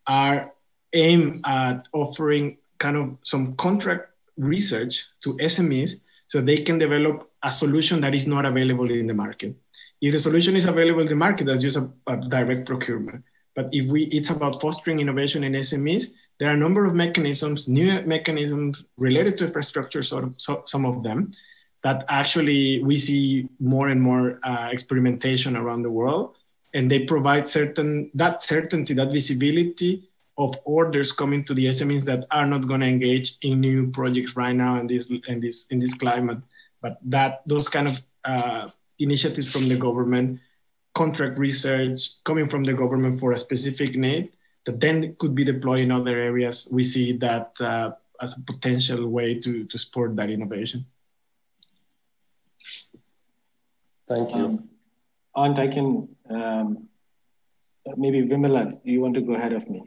are aimed at offering kind of some contract research to SMEs so they can develop a solution that is not available in the market. If the solution is available in the market, that's just a direct procurement. But if it's about fostering innovation in SMEs, there are a number of mechanisms, new mechanisms related to infrastructure, some of them, that actually we see more and more experimentation around the world. And they provide that certainty, that visibility of orders coming to the SMEs that are not going to engage in new projects right now in this climate. But those kind of initiatives from the government, contract research coming from the government for a specific need that then could be deployed in other areas. We see that as a potential way to support that innovation. Thank you. Arndt, I can, maybe Vimala, do you want to go ahead of me?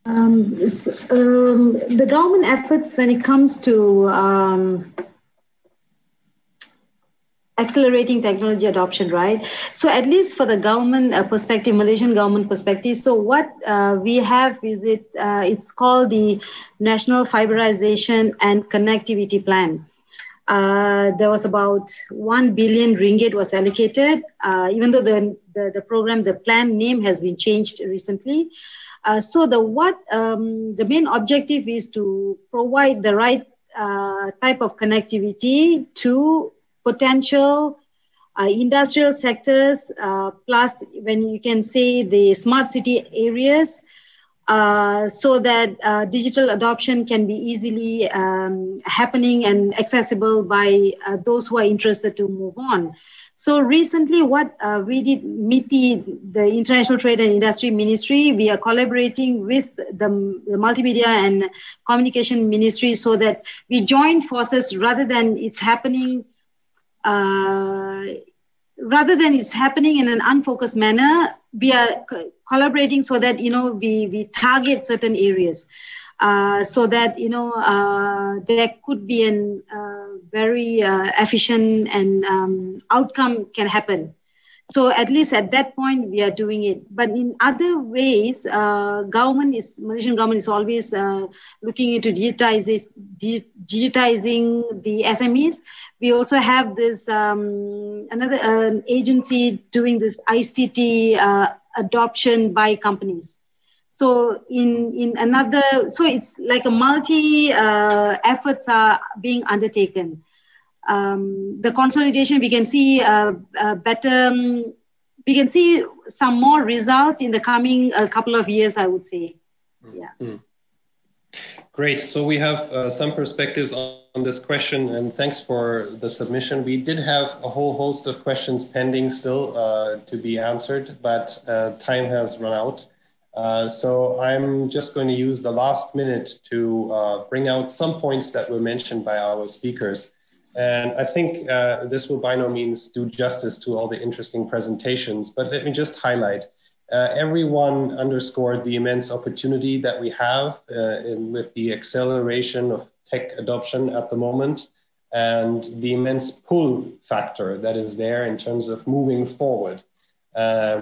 The government efforts when it comes to accelerating technology adoption, right? So at least for the government perspective, Malaysian government perspective, so what we have is it's called the National Fiberization and Connectivity Plan. There was about 1 billion ringgit was allocated, even though the plan name has been changed recently. So the main objective is to provide the right type of connectivity to potential industrial sectors, plus when you can say the smart city areas, so that digital adoption can be easily happening and accessible by those who are interested to move on. So recently what we did, MITI, the International Trade and Industry Ministry, we are collaborating with the Multimedia and Communication Ministry so that we join forces rather than it's happening in an unfocused manner. We are collaborating so that, we target certain areas so that, there could be an very efficient and outcome can happen. So at least at that point, we are doing it. But in other ways, Malaysian government is always looking into digitizing the SMEs. We also have this another agency doing this ICT adoption by companies. So so it's like a multi efforts are being undertaken. The consolidation, we can see we can see some more results in the coming couple of years, I would say. Yeah. Mm. Great. So we have some perspectives on this question, and thanks for the submission. We did have a whole host of questions pending still to be answered, but time has run out. So I'm just going to use the last minute to bring out some points that were mentioned by our speakers. And I think this will by no means do justice to all the interesting presentations, but let me just highlight. Everyone underscored the immense opportunity that we have with the acceleration of tech adoption at the moment and the immense pull factor that is there in terms of moving forward,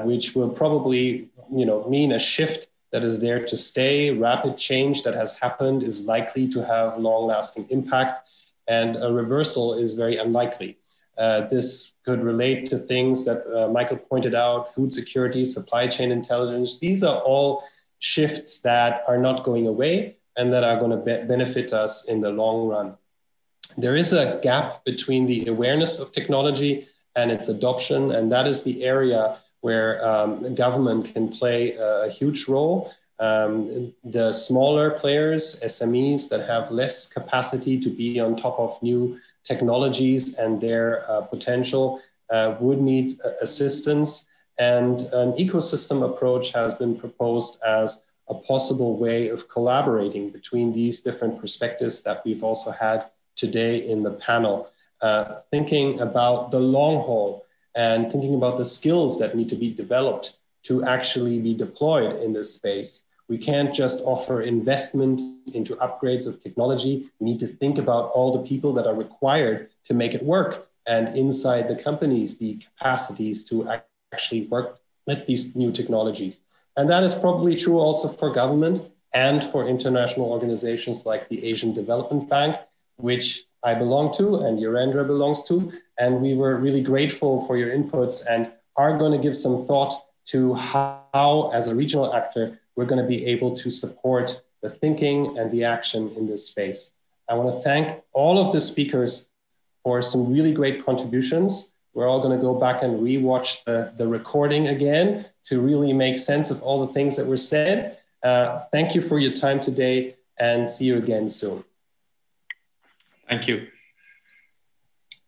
which will probably mean a shift that is there to stay. Rapid change that has happened is likely to have long-lasting impact, and a reversal is very unlikely. This could relate to things that Michael pointed out: food security, supply chain intelligence. These are all shifts that are not going away and that are going to benefit us in the long run. There is a gap between the awareness of technology and its adoption, and that is the area where government can play a huge role. The smaller players, SMEs that have less capacity to be on top of new technologies and their potential would need assistance. And an ecosystem approach has been proposed as a possible way of collaborating between these different perspectives that we've also had today in the panel. Thinking about the long haul and thinking about the skills that need to be developed to actually be deployed in this space. We can't just offer investment into upgrades of technology. We need to think about all the people that are required to make it work, and inside the companies, the capacities to actually work with these new technologies. And that is probably true also for government and for international organizations like the Asian Development Bank, which I belong to and Yurendra belongs to. And we were really grateful for your inputs and are going to give some thought to how, as a regional actor, we're going to be able to support the thinking and the action in this space. I want to thank all of the speakers for some really great contributions. We're all going to go back and rewatch the recording again to really make sense of all the things that were said. Thank you for your time today, and see you again soon. Thank you.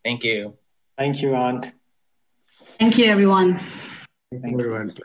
Thank you, Arndt. Thank you, everyone. Thank you, everyone.